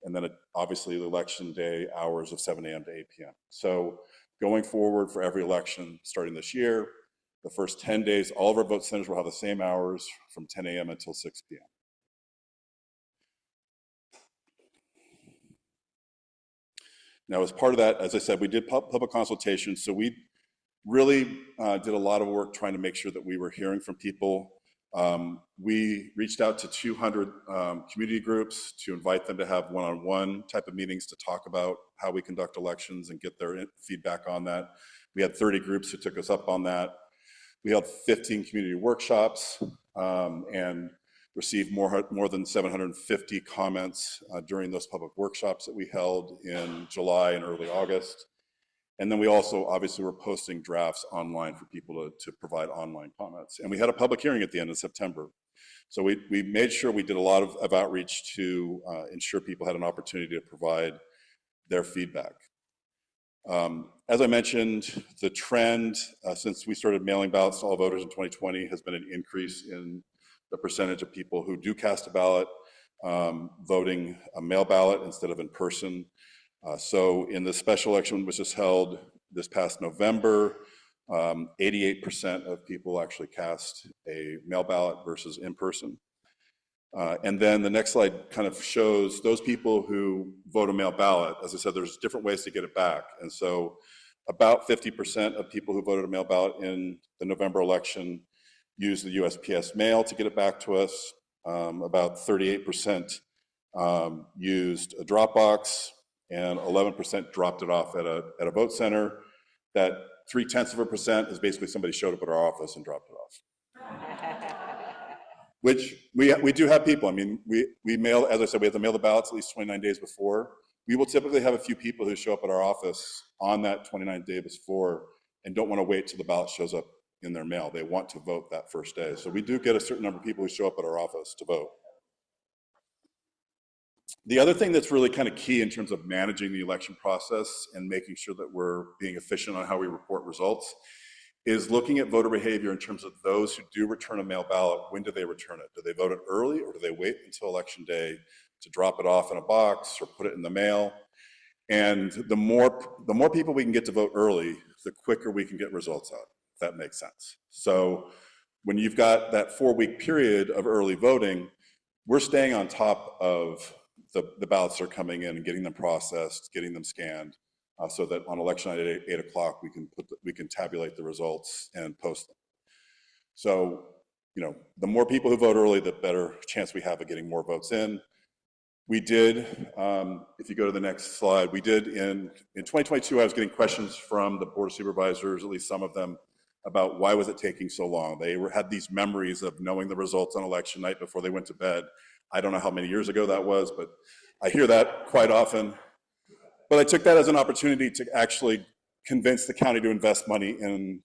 and then obviously the Election Day hours of 7 a.m. to 8 p.m. So going forward for every election starting this year, the first 10 days, all of our vote centers will have the same hours from 10 a.m. until 6 p.m. Now, as part of that, as I said, we did public consultation, so we really did a lot of work trying to make sure that we were hearing from people. We reached out to 200 community groups to invite them to have one-on-one type of meetings to talk about how we conduct elections and get their feedback on that. We had 30 groups who took us up on that. We held 15 community workshops and received more than 750 comments during those public workshops that we held in July and early August. And then we also obviously were posting drafts online for people to provide online comments. And we had a public hearing at the end of September. So we made sure we did a lot of outreach to ensure people had an opportunity to provide their feedback. As I mentioned, the trend since we started mailing ballots to all voters in 2020 has been an increase in the percentage of people who do cast a ballot voting a mail ballot instead of in person. So in the special election which was held this past November, 88% of people actually cast a mail ballot versus in person. And then the next slide kind of shows those people who vote a mail ballot. As I said, there's different ways to get it back. And so about 50% of people who voted a mail ballot in the November election used the USPS mail to get it back to us. About 38% used a drop box, and 11% dropped it off at a vote center. That 0.3% is basically somebody showed up at our office and dropped it off. Which we do have people. I mean, we mail, as I said, we have to mail the ballots at least 29 days before. We will typically have a few people who show up at our office on that 29th day before and don't want to wait till the ballot shows up in their mail. They want to vote that first day. So we do get a certain number of people who show up at our office to vote. The other thing that's really kind of key in terms of managing the election process and making sure that we're being efficient on how we report results is looking at voter behavior in terms of those who do return a mail ballot. When do they return it? Do they vote it early, or do they wait until election day to drop it off in a box or put it in the mail? And the more people we can get to vote early, the quicker we can get results out, if that makes sense. So when you've got that 4-week period of early voting, we're staying on top of the ballots that are coming in and getting them processed, getting them scanned, so that on election night at 8 o'clock, we can tabulate the results and post them. So, you know, the more people who vote early, the better chance we have of getting more votes in. We did, if you go to the next slide, we did in 2022, I was getting questions from the Board of Supervisors, at least some of them, about why was it taking so long. They had these memories of knowing the results on election night before they went to bed. I don't know how many years ago that was, but I hear that quite often. But I took that as an opportunity to actually convince the county to invest money in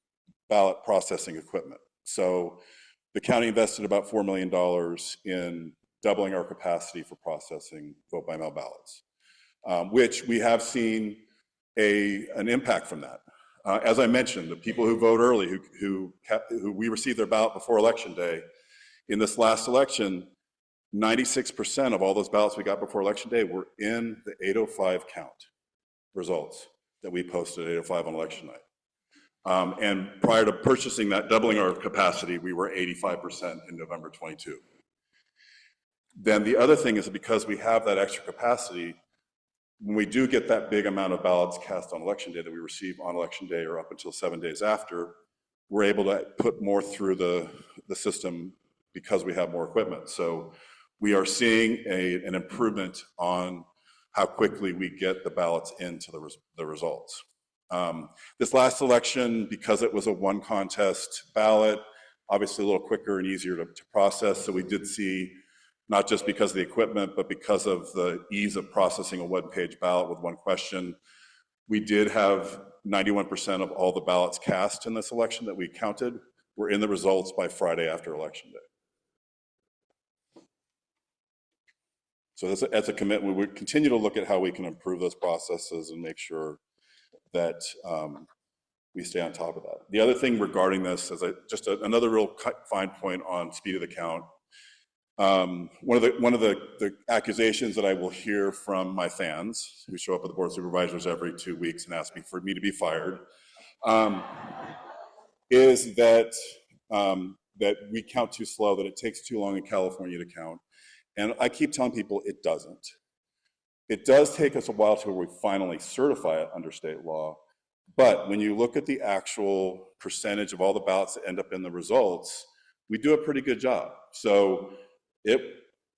ballot processing equipment. So the county invested about $4 million in doubling our capacity for processing vote by mail ballots, which we have seen an impact from that. As I mentioned, the people who vote early, who we received their ballot before election day, in this last election, 96% of all those ballots we got before election day were in the 805 count results that we posted at 805 on election night. And prior to purchasing that, doubling our capacity, we were 85% in November 22. Then the other thing is that because we have that extra capacity, when we do get that big amount of ballots cast on election day that we receive on election day or up until 7 days after, we're able to put more through the system because we have more equipment. So we are seeing an improvement on how quickly we get the ballots into the results. This last election, because it was a one contest ballot, obviously a little quicker and easier to process. So we did see, not just because of the equipment, but because of the ease of processing a one-page ballot with one question, we did have 91% of all the ballots cast in this election that we counted were in the results by Friday after election day. So that's a commitment. We would continue to look at how we can improve those processes and make sure that we stay on top of that. The other thing regarding this, another real fine point on speed of the count. One of the accusations that I will hear from my fans who show up at the Board of Supervisors every 2 weeks and ask me for me to be fired is that we count too slow, that it takes too long in California to count. And I keep telling people it doesn't. It does take us a while till we finally certify it under state law. But when you look at the actual percentage of all the ballots that end up in the results, we do a pretty good job. So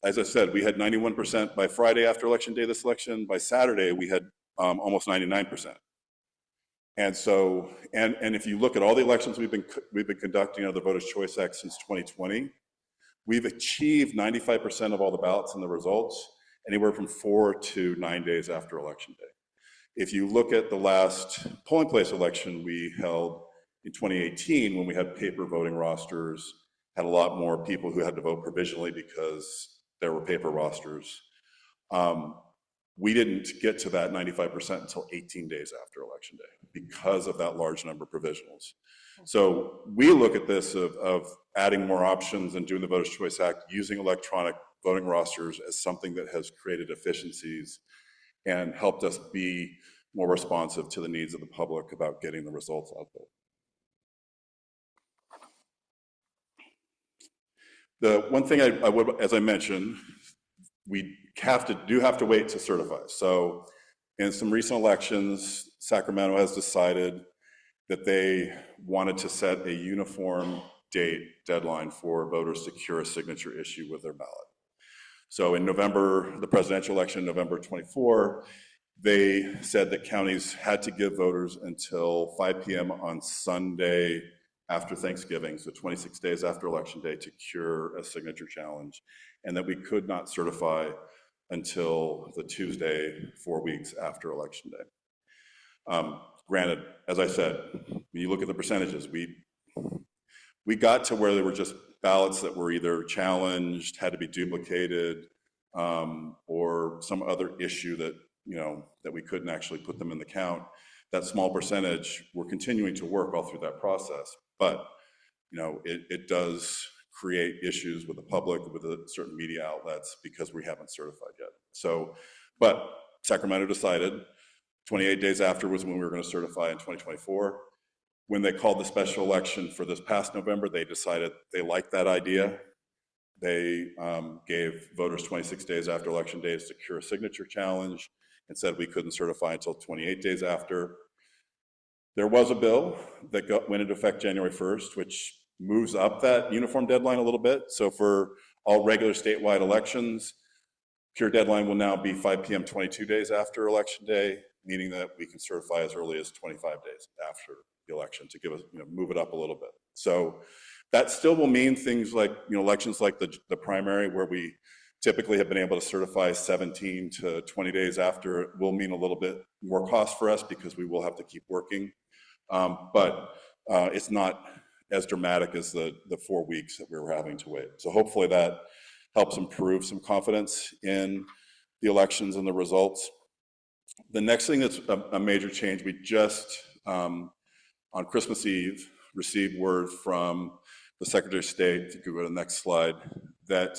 as I said, we had 91% by Friday after Election Day this election. By Saturday, we had almost 99%. And so, and if you look at all the elections we've been conducting under the Voters' Choice Act since 2020, we've achieved 95% of all the ballots and the results anywhere from 4 to 9 days after Election Day. If you look at the last polling place election we held in 2018, when we had paper voting rosters, had a lot more people who had to vote provisionally because there were paper rosters. We didn't get to that 95% until 18 days after Election Day because of that large number of provisionals. So we look at this of adding more options and doing the Voters' Choice Act, using electronic voting rosters as something that has created efficiencies and helped us be more responsive to the needs of the public about getting the results out there. The one thing I would, as I mentioned, we do have to wait to certify. So in some recent elections, Sacramento has decided that they wanted to set a uniform deadline for voters to cure a signature issue with their ballot. So in November, the presidential election, November 24, they said that counties had to give voters until 5 p.m. on Sunday after Thanksgiving, so 26 days after Election Day, to cure a signature challenge, and that we could not certify until the Tuesday, 4 weeks after Election Day. Granted, as I said, when you look at the percentages, we got to where there were just ballots that were either challenged, had to be duplicated, or some other issue that, that we couldn't actually put them in the count. That small percentage, we're continuing to work all through that process. But, it does create issues with the public, with certain media outlets, because we haven't certified yet. So, but Sacramento decided 28 days after was when we were going to certify in 2024. When they called the special election for this past November, they decided they liked that idea. They gave voters 26 days after Election Day to cure a signature challenge and said we couldn't certify until 28 days after. There was a bill that went into effect January 1st, which moves up that uniform deadline a little bit. So for all regular statewide elections, cure deadline will now be 5 p.m. 22 days after Election Day, meaning that we can certify as early as 25 days after the election to give us, move it up a little bit. So that still will mean things like, elections like the primary, where we typically have been able to certify 17 to 20 days after, it will mean a little bit more cost for us because we will have to keep working. But it's not as dramatic as the 4 weeks that we were having to wait. So hopefully that helps improve some confidence in the elections and the results. The next thing that's a major change, we just, on Christmas Eve, received word from the Secretary of State, if you could go to the next slide, that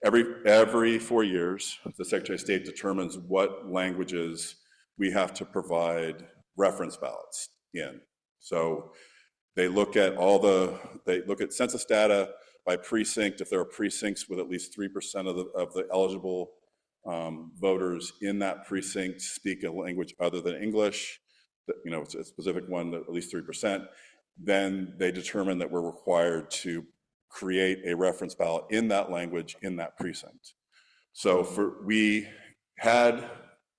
every 4 years, the Secretary of State determines what languages we have to provide reference ballots in. So they look at they look at census data by precinct. If there are precincts with at least 3% of the eligible voters in that precinct speak a language other than English, it's a specific one, at least 3%, then they determine that we're required to create a reference ballot in that language in that precinct. So we had,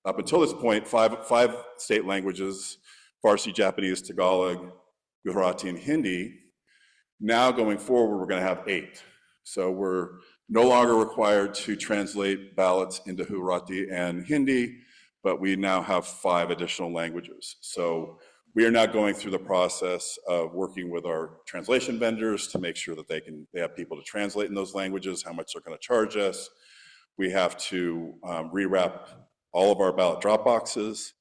up until this point, five state languages: Farsi, Japanese, Tagalog, Gujarati, and Hindi. Now going forward, we're going to have 8. So we're no longer required to translate ballots into Gujarati and Hindi, but we now have 5 additional languages. So we are now going through the process of working with our translation vendors to make sure that they have people to translate in those languages, how much they're going to charge us. We have to rewrap all of our ballot drop boxes,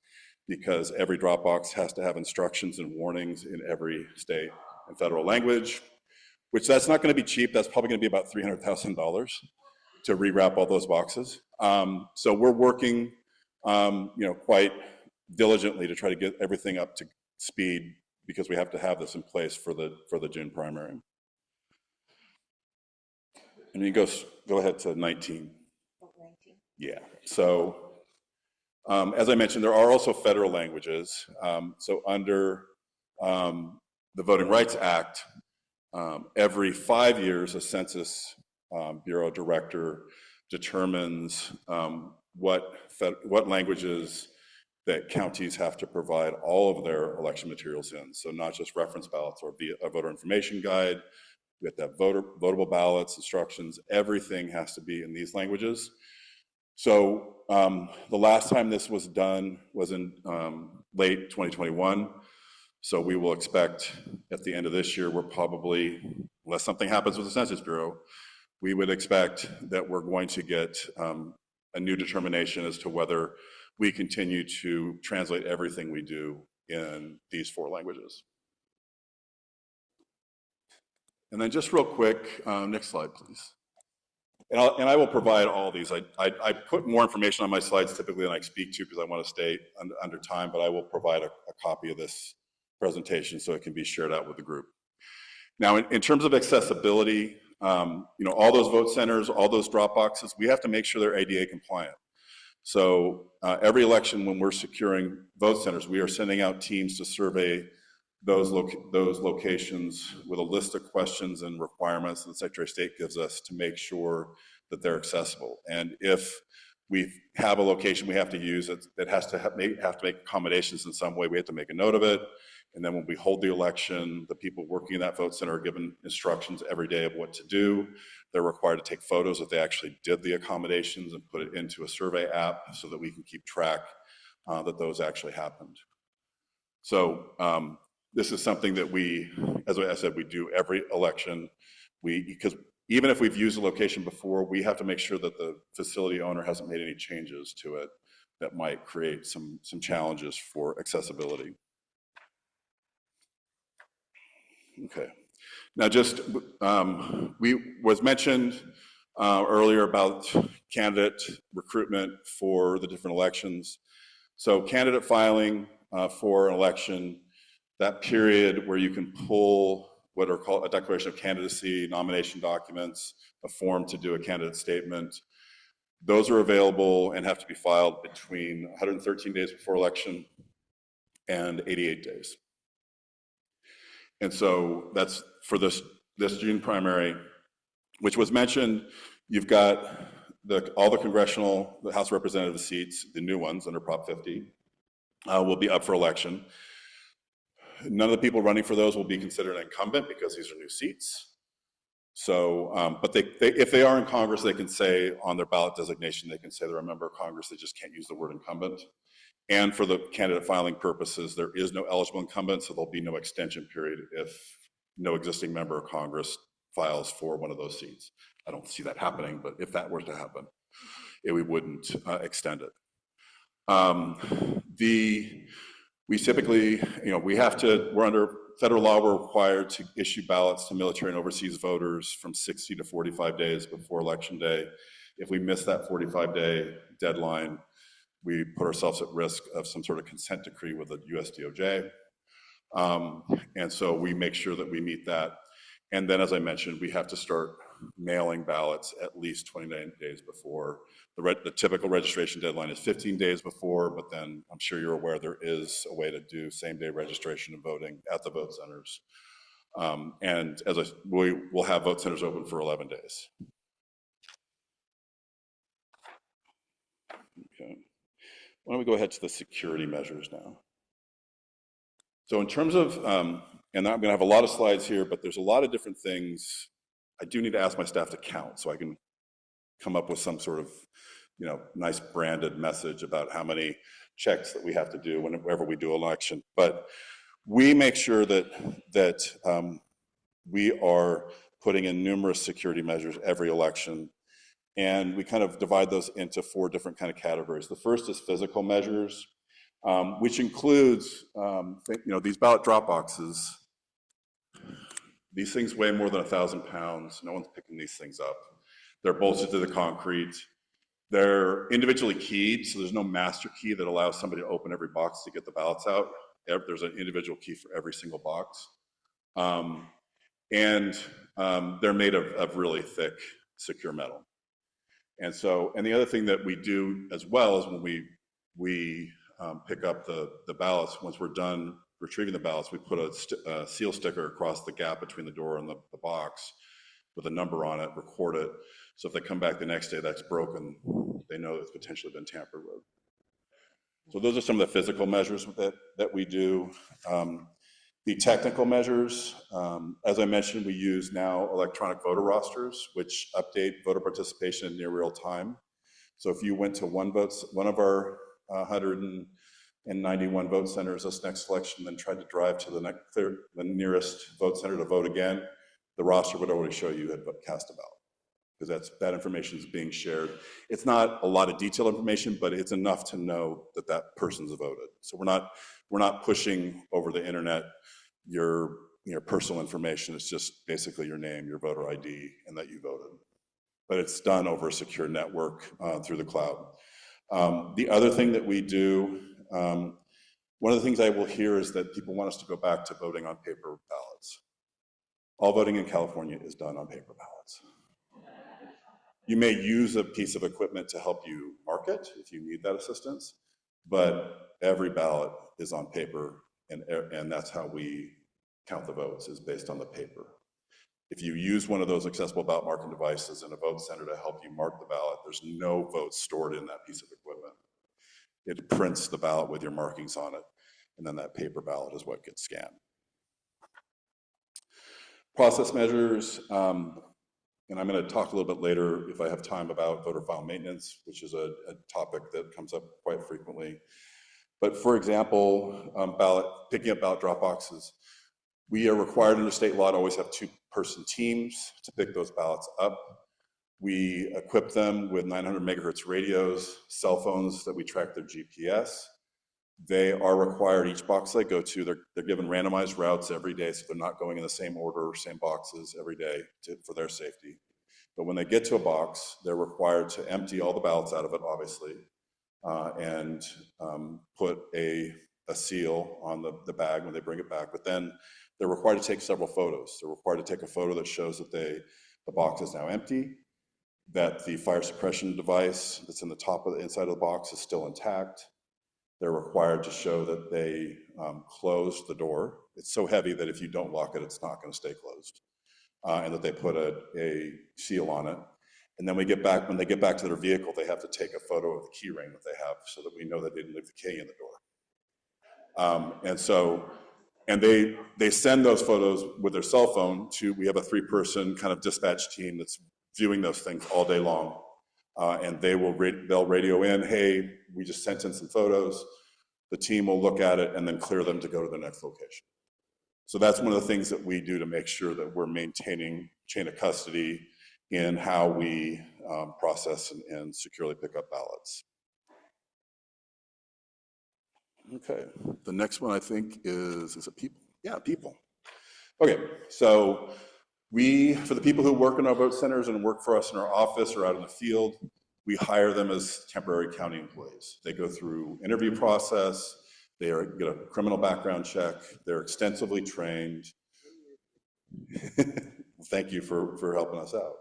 because every drop box has to have instructions and warnings in every state and federal language, which that's not going to be cheap. That's probably going to be about $300,000 to rewrap all those boxes. So we're working, quite diligently to try to get everything up to speed, because we have to have this in place for the June primary. And you go ahead to 19. Yeah. So As I mentioned, there are also federal languages. So under the Voting Rights Act, every 5 years, a Census Bureau director determines what languages that counties have to provide all of their election materials in. So not just reference ballots or a voter information guide. We have to have votable ballots, instructions, everything has to be in these languages. So the last time this was done was in late 2021. So we will expect at the end of this year, we're probably, unless something happens with the Census Bureau, we would expect that we're going to get a new determination as to whether we continue to translate everything we do in these 4 languages. And then just real quick, next slide, please. And I will provide all these. I put more information on my slides typically than I speak to because I want to stay under time, but I will provide a copy of this presentation so it can be shared out with the group. Now, in terms of accessibility, all those vote centers, all those drop boxes, we have to make sure they're ADA compliant. So every election when we're securing vote centers, we are sending out teams to survey those locations with a list of questions and requirements that the Secretary of State gives us to make sure that they're accessible. And if we have a location we have to use that has to make accommodations in some way, we have to make a note of it. And then when we hold the election, the people working in that vote center are given instructions every day of what to do. They're required to take photos if they actually did the accommodations and put it into a survey app so that we can keep track that those actually happened. So this is something that we, as I said, we do every election. Because even if we've used a location before, we have to make sure that the facility owner hasn't made any changes to it that might create some challenges for accessibility. Okay. Now, just was mentioned earlier about candidate recruitment for the different elections. So candidate filing for an election, that period where you can pull what are called a declaration of candidacy, nomination documents, a form to do a candidate statement, those are available and have to be filed between 113 days before election and 88 days. And so that's for this June primary, which was mentioned. You've got all the congressional, the House of Representative seats, the new ones under Prop 50, will be up for election. None of the people running for those will be considered an incumbent because these are new seats. So, but if they are in Congress, they can say on their ballot designation, they can say they're a member of Congress, they just can't use the word incumbent. And for the candidate filing purposes, there is no eligible incumbent, so there'll be no extension period if no existing member of Congress files for one of those seats. I don't see that happening, but if that were to happen, we wouldn't extend it. We typically, we're under federal law, we're required to issue ballots to military and overseas voters from 60 to 45 days before Election Day. If we miss that 45-day deadline, we put ourselves at risk of some sort of consent decree with the US DOJ. And so we make sure that we meet that. And then, as I mentioned, we have to start mailing ballots at least 29 days before. The typical registration deadline is 15 days before, but then I'm sure you're aware there is a way to do same-day registration and voting at the vote centers. And we will have vote centers open for 11 days. Okay. Why don't we go ahead to the security measures now? So in terms of, and I'm going to have a lot of slides here, but there's a lot of different things. I do need to ask my staff to count so I can come up with some sort of, nice branded message about how many checks that we have to do whenever we do election. But we make sure that we are putting in numerous security measures every election. And we kind of divide those into 4 different kind of categories. The first is physical measures, which includes, these ballot drop boxes. These things weigh more than 1,000 pounds. No one's picking these things up. They're bolted to the concrete. They're individually keyed, so there's no master key that allows somebody to open every box to get the ballots out. There's an individual key for every single box. And they're made of really thick, secure metal. And the other thing that we do as well is when we we pick up the ballots. Once we're done retrieving the ballots, we put a seal sticker across the gap between the door and the box with a number on it, record it. So if they come back the next day that's broken, they know it's potentially been tampered with. So those are some of the physical measures that we do. The technical measures, as I mentioned, we use now electronic voter rosters, which update voter participation in near real time. So if you went to one of our 191 vote centers this next election, then tried to drive to the nearest vote center to vote again, the roster would already show you had cast a ballot, because that information is being shared. It's not a lot of detailed information, but it's enough to know that that person's voted. So we're not pushing over the internet your personal information. It's just basically your name, your voter ID, and that you voted. But it's done over a secure network through the cloud. The other thing that we do, one of the things I will hear is that people want us to go back to voting on paper ballots. All voting in California is done on paper ballots. You may use a piece of equipment to help you mark it if you need that assistance, but every ballot is on paper, and that's how we count the votes, is based on the paper. If you use one of those accessible ballot marking devices in a vote center to help you mark the ballot, there's no votes stored in that piece of equipment. It prints the ballot with your markings on it, and then that paper ballot is what gets scanned. Process measures, and I'm going to talk a little bit later, if I have time, about voter file maintenance, which is a topic that comes up quite frequently. But for example, picking up ballot drop boxes, we are required under state law to always have two-person teams to pick those ballots up. We equip them with 900 megahertz radios, cell phones that we track their GPS. They are required, each box they go to, they're given randomized routes every day, so they're not going in the same order or same boxes every day for their safety. But when they get to a box, they're required to empty all the ballots out of it, obviously, and put a seal on the bag when they bring it back. But then they're required to take several photos. They're required to take a photo that shows that the box is now empty, that the fire suppression device that's in the top of the inside of the box is still intact. They're required to show that they closed the door. It's so heavy that if you don't lock it, it's not going to stay closed. And that they put a seal on it. And then when they get back to their vehicle, they have to take a photo of the key ring that they have so that we know that they didn't leave the key in the door. And they send those photos with their cell phone we have a 3-person kind of dispatch team that's viewing those things all day long. And they'll radio in, hey, we just sent in some photos. The team will look at it and then clear them to go to the next location. So that's one of the things that we do to make sure that we're maintaining chain of custody in how we process and securely pick up ballots. Okay, the next one I think is it people? Yeah, people. Okay, so for the people who work in our vote centers and work for us in our office or out in the field, we hire them as temporary county employees. They go through interview process, they get a criminal background check, they're extensively trained. Thank you for helping us out.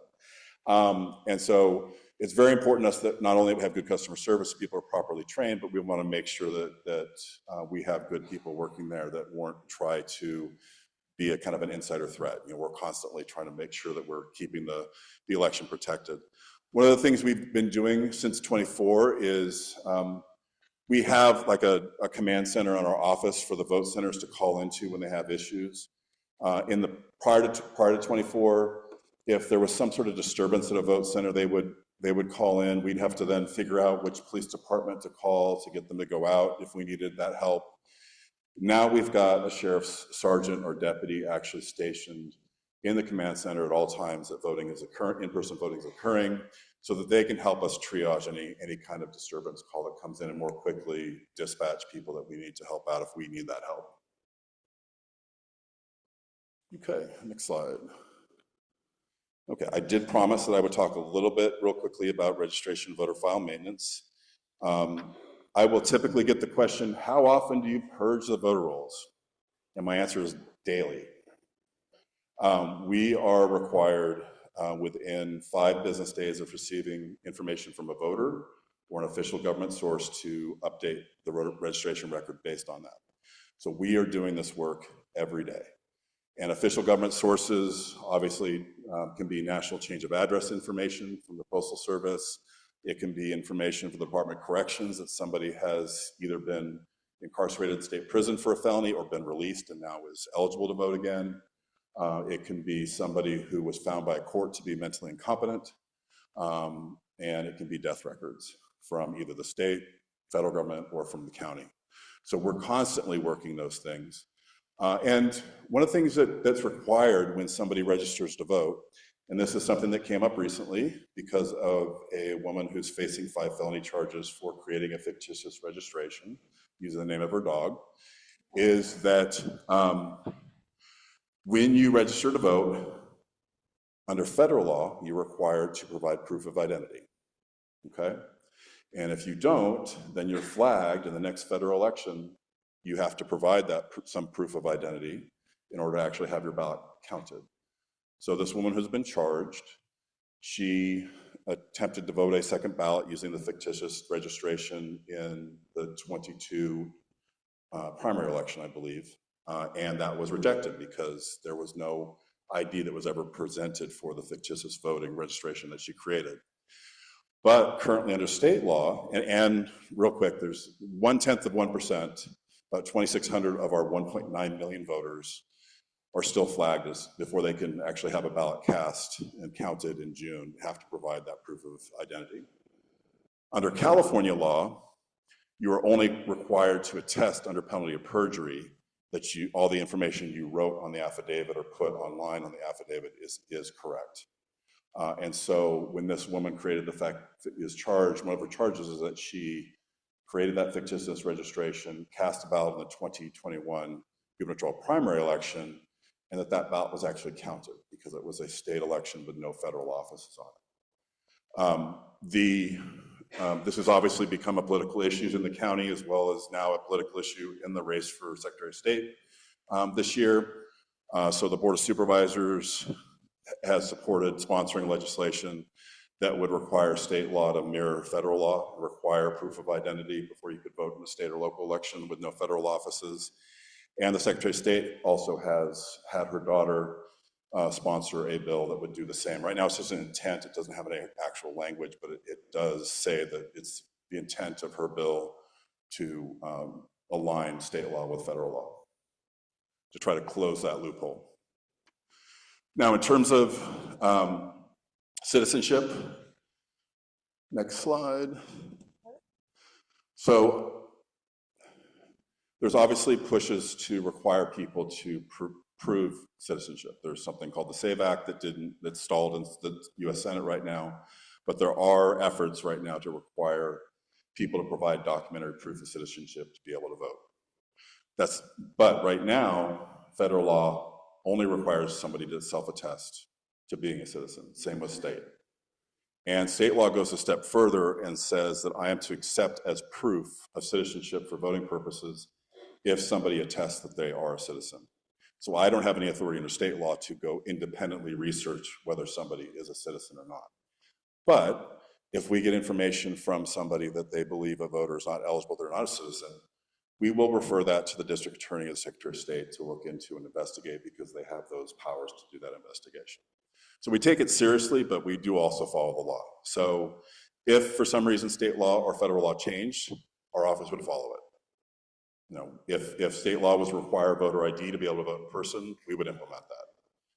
And so it's very important to us that not only we have good customer service, people are properly trained, but we want to make sure that we have good people working there that won't try to be a kind of an insider threat. We're constantly trying to make sure that we're keeping the election protected. One of the things we've been doing since '24 is we have like a command center in our office for the vote centers to call into when they have issues. Prior to '24, if there was some sort of disturbance at a vote center, they would call in. We'd have to then figure out which police department to call to get them to go out if we needed that help. Now we've got a sheriff's sergeant or deputy actually stationed in the command center at all times that in-person voting is occurring, so that they can help us triage any kind of disturbance call that comes in and more quickly dispatch people that we need to help out if we need that help. Okay, next slide. Okay, I did promise that I would talk a little bit real quickly about registration voter file maintenance. I will typically get the question, how often do you purge the voter rolls? And my answer is daily. We are required within 5 business days of receiving information from a voter or an official government source to update the voter registration record based on that. So we are doing this work every day. And official government sources obviously can be national change of address information from the Postal Service. It can be information from the Department of Corrections that somebody has either been incarcerated in state prison for a felony or been released and now is eligible to vote again. It can be somebody who was found by a court to be mentally incompetent. And it can be death records from either the state, federal government, or from the county. So we're constantly working those things. And one of the things that's required when somebody registers to vote, and this is something that came up recently because of a woman who's facing 5 felony charges for creating a fictitious registration using the name of her dog, is that when you register to vote, under federal law, you're required to provide proof of identity, okay? And if you don't, then you're flagged in the next federal election. You have to provide that some proof of identity in order to actually have your ballot counted. So this woman has been charged. She attempted to vote a second ballot using the fictitious registration in the 22 primary election, I believe. And that was rejected because there was no ID that was ever presented for the fictitious voting registration that she created. But currently under state law, and real quick, there's 0.1%, about 2,600 of our 1.9 million voters are still flagged as before they can actually have a ballot cast and counted in June, have to provide that proof of identity. Under California law, you are only required to attest under penalty of perjury that all the information you wrote on the affidavit or put online on the affidavit is correct. And so when this woman created the fact is charged, one of her charges is that she created that fictitious registration, cast a ballot in the 2021 gubernatorial primary election, and that ballot was actually counted because it was a state election with no federal offices on it. This has obviously become a political issue in the county as well as now a political issue in the race for Secretary of State this year. So the Board of Supervisors has supported sponsoring legislation that would require state law to mirror federal law, require proof of identity before you could vote in a state or local election with no federal offices. And the Secretary of State also has had her daughter sponsor a bill that would do the same. Right now it's just an intent, it doesn't have any actual language, but it does say that it's the intent of her bill to align state law with federal law, to try to close that loophole. Now, in terms of citizenship, next slide. So there's obviously pushes to require people to prove citizenship. There's something called the SAVE Act that stalled in the US Senate right now, but there are efforts right now to require people to provide documentary proof of citizenship to be able to vote. But right now, federal law only requires somebody to self-attest to being a citizen, same with state. And state law goes a step further and says that I am to accept as proof of citizenship for voting purposes if somebody attests that they are a citizen. So I don't have any authority under state law to go independently research whether somebody is a citizen or not. But if we get information from somebody that they believe a voter is not eligible, they're not a citizen, we will refer that to the district attorney and the Secretary of State to look into and investigate because they have those powers to do that investigation. So we take it seriously, but we do also follow the law. So if for some reason state law or federal law changed, our office would follow it. You know, if state law was to require voter ID to be able to vote in person, we would implement that.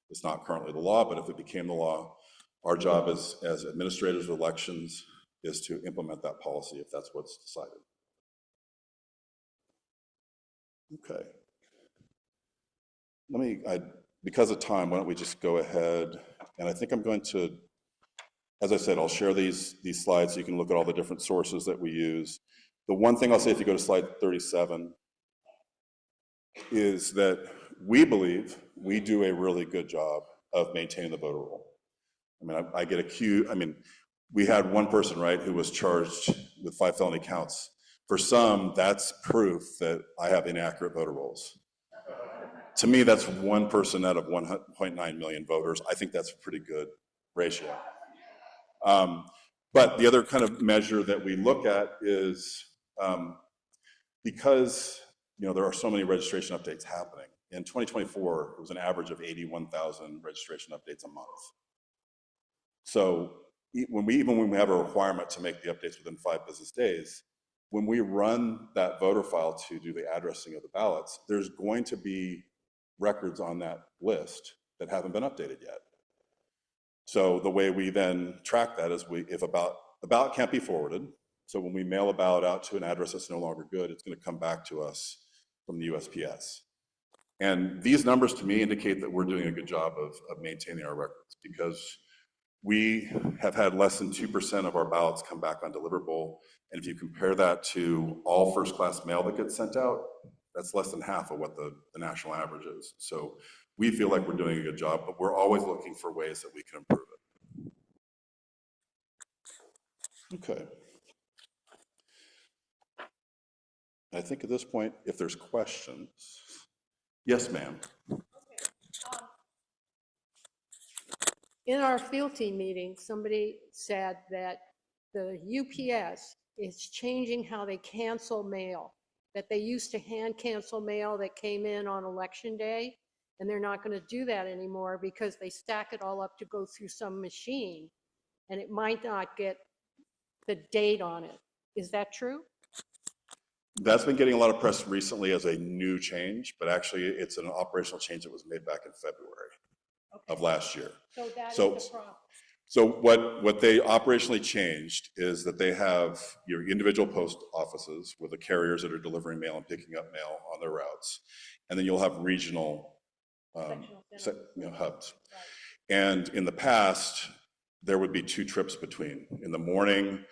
It's not currently the law, but if it became the law, our job as administrators of elections is to implement that policy if that's what's decided. Okay. Because of time, why don't we just go ahead, and I think I'm going to, as I said, I'll share these slides so you can look at all the different sources that we use. The one thing I'll say if you go to slide 37 is that we believe we do a really good job of maintaining the voter roll. I mean, I get accused, we had one person, right, who was charged with 5 felony counts. For some, that's proof that I have inaccurate voter rolls. To me, that's one person out of 1.9 million voters. I think that's a pretty good ratio. But the other kind of measure that we look at is because there are so many registration updates happening. In 2024, it was an average of 81,000 registration updates a month. So even when we have a requirement to make the updates within 5 business days, when we run that voter file to do the addressing of the ballots, there's going to be records on that list that haven't been updated yet. So the way we then track that is if the ballot can't be forwarded, so when we mail a ballot out to an address that's no longer good, it's going to come back to us from the USPS. And these numbers to me indicate that we're doing a good job of maintaining our records, because we have had less than 2% of our ballots come back undeliverable. And if you compare that to all first-class mail that gets sent out, that's less than half of what the national average is. So we feel like we're doing a good job, but we're always looking for ways that we can improve it. Okay. I think at this point, if there's questions, yes, ma'am. In our field team meeting, somebody said that the UPS is changing how they cancel mail, that they used to hand cancel mail that came in on election day, and they're not going to do that anymore because they stack it all up to go through some machine, and it might not get the date on it. Is that true? That's been getting a lot of press recently as a new change, but actually it's an operational change that was made back in February of last year. So that is the problem. So what they operationally changed is that they have your individual post offices with the carriers that are delivering mail and picking up mail on their routes. And then you'll have regional hubs. And in the past, there would be 2 trips between. In the morning,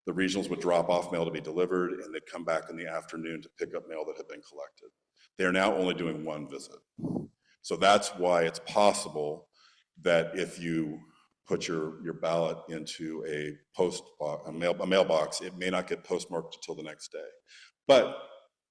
the regionals would drop off mail to be delivered, and they'd come back in the afternoon to pick up mail that had been collected. They're now only doing 1 visit. So that's why it's possible that if you put your ballot into a mailbox, it may not get postmarked until the next day. But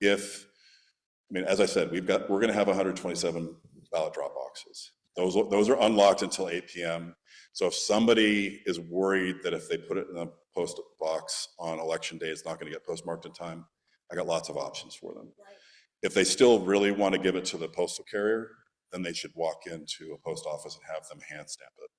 as I said, we're going to have 127 ballot drop boxes. Those are unlocked until 8 p.m. So if somebody is worried that if they put it in a post box on election day, it's not going to get postmarked in time, I got lots of options for them. Right. If they still really want to give it to the postal carrier, then they should walk into a post office and have them hand stamp it.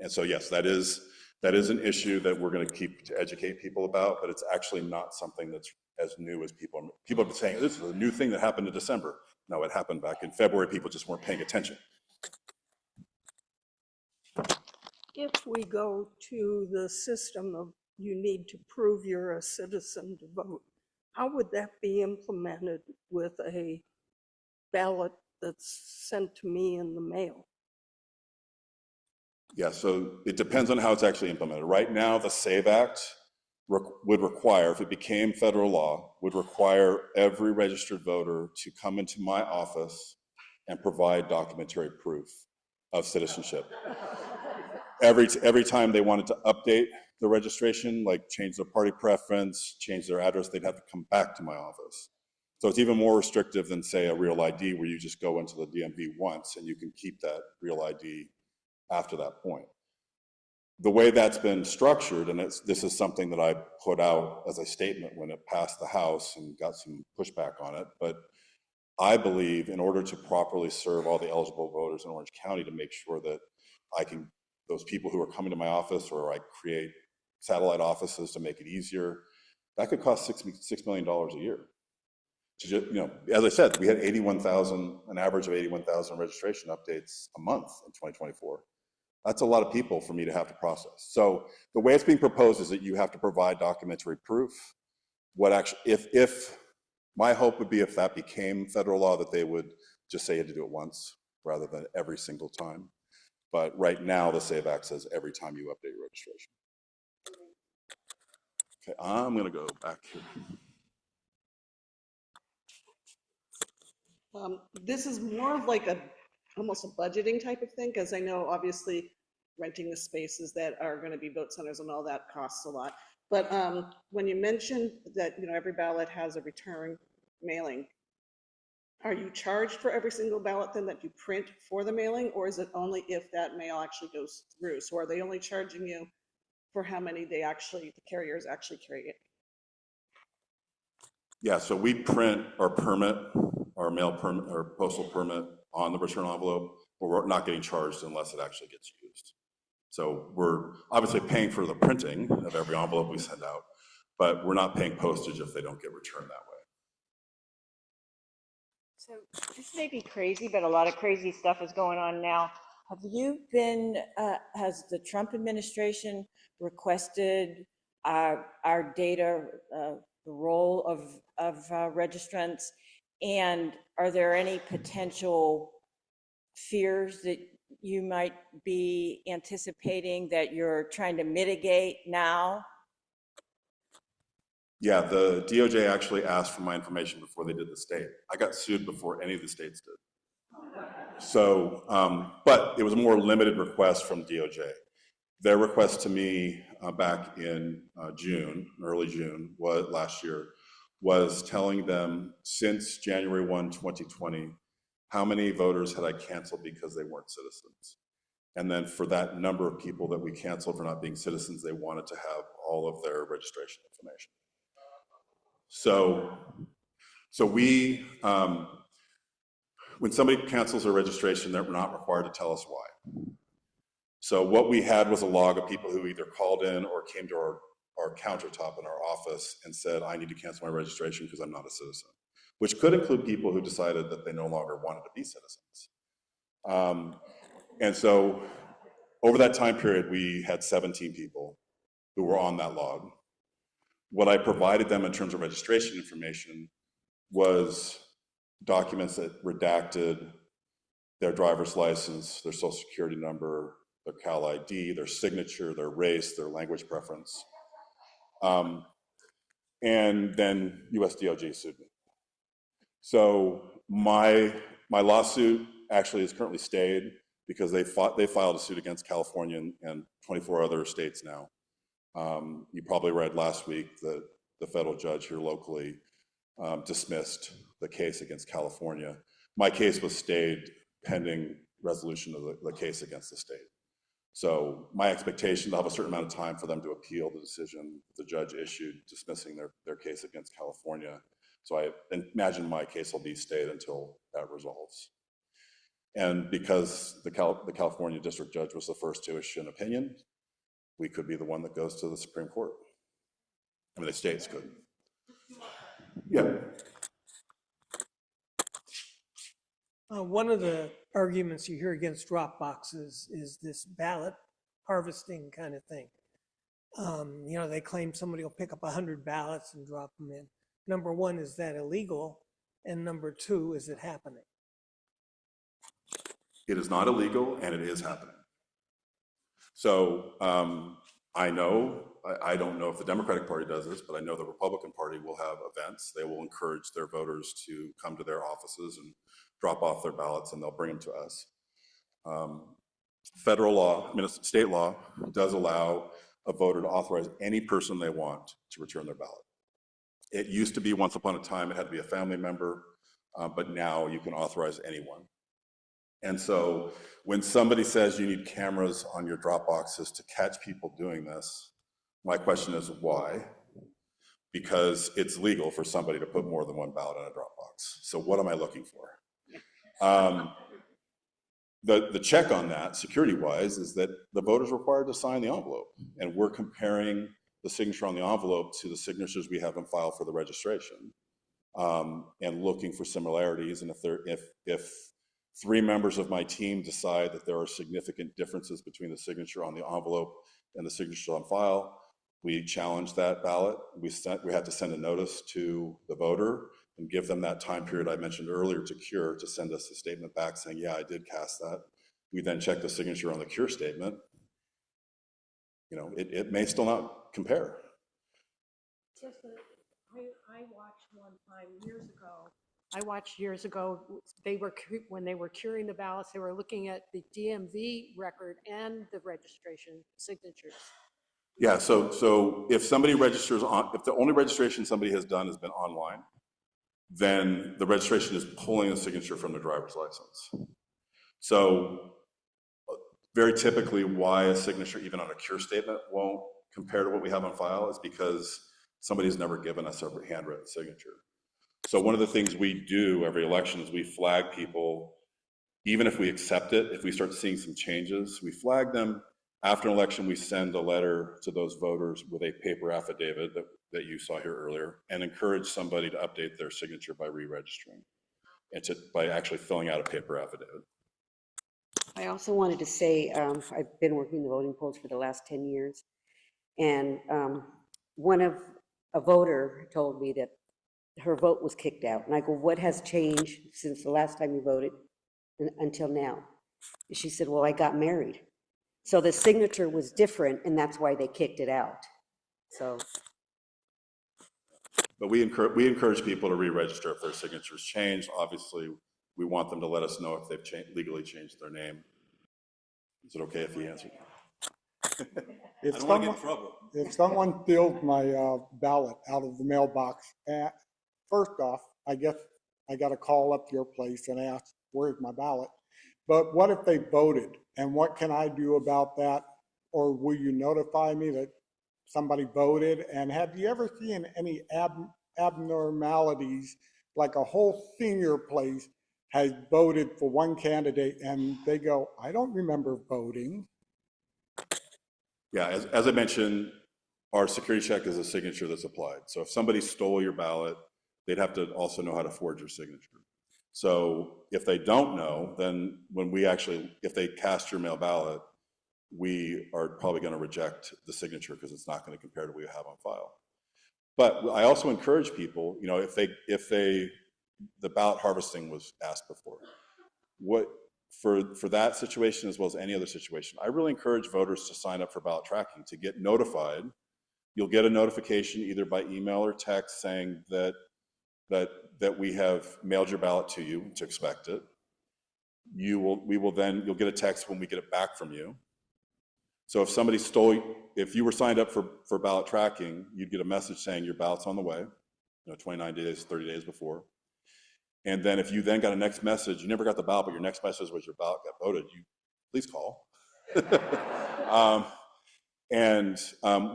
And so yes, that is an issue that we're going to keep to educate people about, but it's actually not something that's as new as people have been saying. This is a new thing that happened in December. No, it happened back in February. People just weren't paying attention. If we go to the system of you need to prove you're a citizen to vote, how would that be implemented with a ballot that's sent to me in the mail? Yeah, so it depends on how it's actually implemented. Right now, the SAVE Act would require, if it became federal law, would require every registered voter to come into my office and provide documentary proof of citizenship. Every time they wanted to update the registration, like change their party preference, change their address, they'd have to come back to my office. So it's even more restrictive than, say, a real ID where you just go into the DMV once and you can keep that real ID after that point. The way that's been structured, and this is something that I put out as a statement when it passed the House and got some pushback on it, but I believe in order to properly serve all the eligible voters in Orange County, to make sure that those people who are coming to my office, or I create satellite offices to make it easier, that could cost $6 million a year. To just, as I said, we had an average of 81,000 registration updates a month in 2024. That's a lot of people for me to have to process. So the way it's being proposed is that you have to provide documentary proof. If my hope would be, if that became federal law, that they would just say you had to do it once rather than every single time. But right now, the SAVE Act says every time you update your registration. Okay, I'm going to go back here. This is more of like almost a budgeting type of thing, because I know obviously renting the spaces that are going to be vote centers and all that costs a lot. But when you mentioned that every ballot has a return mailing, are you charged for every single ballot then that you print for the mailing, or is it only if that mail actually goes through? So are they only charging you for how many the carriers actually carry it? Yeah, so we print our permit, our mail permit, or postal permit on the return envelope, but we're not getting charged unless it actually gets used. So we're obviously paying for the printing of every envelope we send out, but we're not paying postage if they don't get returned that way. So this may be crazy, but a lot of crazy stuff is going on now. Have you been, has the Trump administration requested our data, the role of registrants? And are there any potential fears that you might be anticipating that you're trying to mitigate now? Yeah, the DOJ actually asked for my information before they did the state. I got sued before any of the states did. So, but it was a more limited request from DOJ. Their request to me back in June, early June, last year, was telling them since January 1, 2020, how many voters had I canceled because they weren't citizens. And then for that number of people that we canceled for not being citizens, they wanted to have all of their registration information. So we, when somebody cancels their registration, they're not required to tell us why. So what we had was a log of people who either called in or came to our countertop in our office and said, I need to cancel my registration because I'm not a citizen, which could include people who decided that they no longer wanted to be citizens. And so over that time period, we had 17 people who were on that log. What I provided them in terms of registration information was documents that redacted their driver's license, their social security number, their Cal ID, their signature, their race, their language preference. And then US DOJ sued me. So my lawsuit actually is currently stayed because they filed a suit against California and 24 other states now. You probably read last week that the federal judge here locally dismissed the case against California. My case was stayed pending resolution of the case against the state. So my expectation, they'll have a certain amount of time for them to appeal the decision the judge issued dismissing their case against California. So I imagine my case will be stayed until that resolves. And because the California district judge was the first to issue an opinion, we could be the one that goes to the Supreme Court. I mean, the states could. Yeah. One of the arguments you hear against drop boxes is this ballot harvesting kind of thing. You know, they claim somebody will pick up 100 ballots and drop them in. Number one, is that illegal? And number two, is it happening? It is not illegal, and it is happening. So I don't know if the Democratic Party does this, but I know the Republican Party will have events. They will encourage their voters to come to their offices and drop off their ballots, and they'll bring them to us. Federal law, I mean, state law does allow a voter to authorize any person they want to return their ballot. It used to be once upon a time it had to be a family member, but now you can authorize anyone. And so when somebody says you need cameras on your drop boxes to catch people doing this, my question is why? Because it's legal for somebody to put more than one ballot in a drop box. So what am I looking for? The check on that, security-wise, is that the voter's required to sign the envelope, and we're comparing the signature on the envelope to the signatures we have in file for the registration, and looking for similarities. And if 3 members of my team decide that there are significant differences between the signature on the envelope and the signature on file, we challenge that ballot. We have to send a notice to the voter and give them that time period I mentioned earlier to cure, to send us a statement back saying, yeah, I did cast that. We then check the signature on the cure statement. You know, it may still not compare. Just that I watched one time years ago. When they were curing the ballots, they were looking at the DMV record and the registration signatures. Yeah, so if somebody registers if the only registration somebody has done has been online, then the registration is pulling a signature from the driver's license. So very typically why a signature, even on a cure statement, won't compare to what we have on file is because somebody's never given us a handwritten signature. So one of the things we do every election is we flag people, even if we accept it, if we start seeing some changes, we flag them. After an election, we send a letter to those voters with a paper affidavit that you saw here earlier, and encourage somebody to update their signature by re-registering and by actually filling out a paper affidavit. I also wanted to say, I've been working the voting polls for the last 10 years. And a voter told me that her vote was kicked out. And I go, what has changed since the last time you voted until now? And she said, well, I got married. So the signature was different, and that's why they kicked it out. So. But we encourage people to re-register if their signature's changed. Obviously, we want them to let us know if they've legally changed their name. Is it okay if he answers? I don't want to get in trouble. If someone steals my ballot out of the mailbox, first off, I guess I got to call up your place and ask, where's my ballot? But what if they voted? And what can I do about that? Or will you notify me that somebody voted? And have you ever seen any abnormalities, like a whole senior place has voted for one candidate and they go, I don't remember voting? Yeah, as I mentioned, our security check is a signature that's applied. So if somebody stole your ballot, they'd have to also know how to forge your signature. So if they don't know, then if they cast your mail ballot, we are probably going to reject the signature because it's not going to compare to what we have on file. But I also encourage people, if the ballot harvesting was asked before, for that situation as well as any other situation, I really encourage voters to sign up for ballot tracking, to get notified. You'll get a notification either by email or text saying that we have mailed your ballot to you, to expect it. You'll get a text when we get it back from you. So if you were signed up for ballot tracking, you'd get a message saying your ballot's on the way, 29 days, 30 days before. And then if you then got a next message, you never got the ballot, but your next message was your ballot got voted, please call.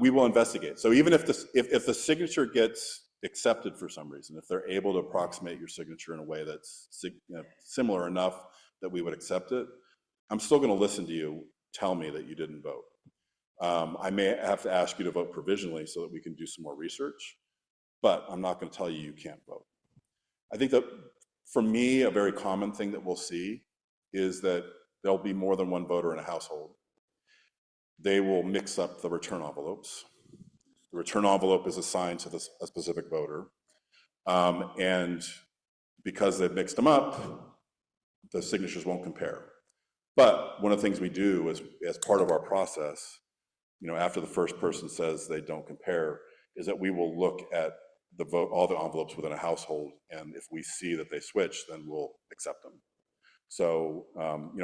We will investigate. So even if the signature gets accepted for some reason, if they're able to approximate your signature in a way that's similar enough that we would accept it, I'm still going to listen to you tell me that you didn't vote. I may have to ask you to vote provisionally so that we can do some more research, but I'm not going to tell you you can't vote. I think that for me, a very common thing that we'll see is that there'll be more than one voter in a household. They will mix up the return envelopes. The return envelope is assigned to a specific voter. And because they've mixed them up, the signatures won't compare. But one of the things we do as part of our process, after the first person says they don't compare, is that we will look at all the envelopes within a household, and if we see that they switch, then we'll accept them. So,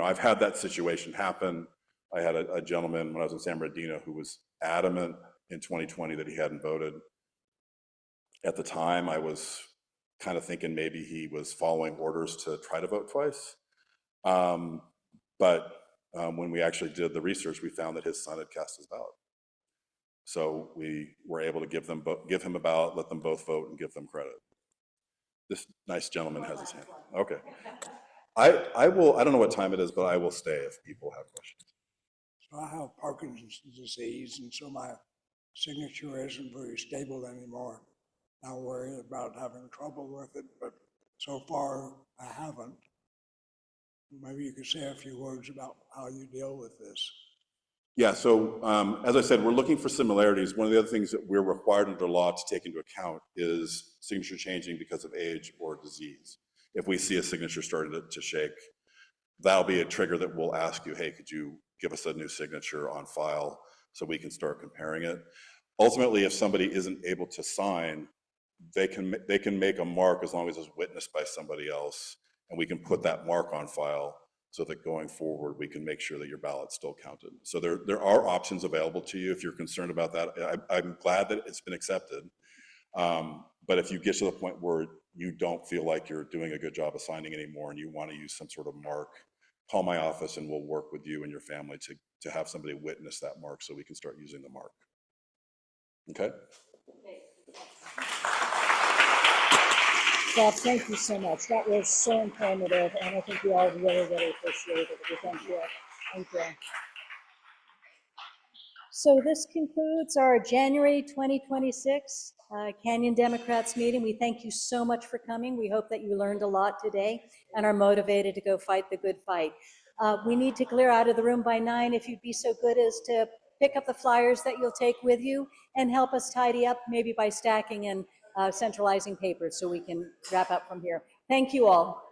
I've had that situation happen. I had a gentleman when I was in San Bernardino who was adamant in 2020 that he hadn't voted. At the time, I was kind of thinking maybe he was following orders to try to vote twice. But when we actually did the research, we found that his son had cast his ballot. So we were able to give him a ballot, let them both vote, and give them credit. This nice gentleman has his hand. Okay. I don't know what time it is, but I will stay if people have questions. So I have Parkinson's disease, and so my signature isn't very stable anymore. I worry about having trouble with it, but so far I haven't. Maybe you could say a few words about how you deal with this. Yeah, so as I said, we're looking for similarities. One of the other things that we're required under law to take into account is signature changing because of age or disease. If we see a signature starting to shake, that'll be a trigger that we'll ask you, hey, could you give us a new signature on file so we can start comparing it? Ultimately, if somebody isn't able to sign, they can make a mark as long as it's witnessed by somebody else, and we can put that mark on file so that going forward, we can make sure that your ballot's still counted. So there are options available to you if you're concerned about that. I'm glad that it's been accepted. But if you get to the point where you don't feel like you're doing a good job of signing anymore and you want to use some sort of mark, call my office and we'll work with you and your family to have somebody witness that mark so we can start using the mark. Okay? Bob, thank you so much. That was so informative, and I think we all really, really appreciate it. We thank you. Thank you. So this concludes our January 2026 Canyon Democrats meeting. We thank you so much for coming. We hope that you learned a lot today and are motivated to go fight the good fight. We need to clear out of the room by 9. If you'd be so good as to pick up the flyers that you'll take with you and help us tidy up, maybe by stacking and centralizing papers so we can wrap up from here. Thank you all.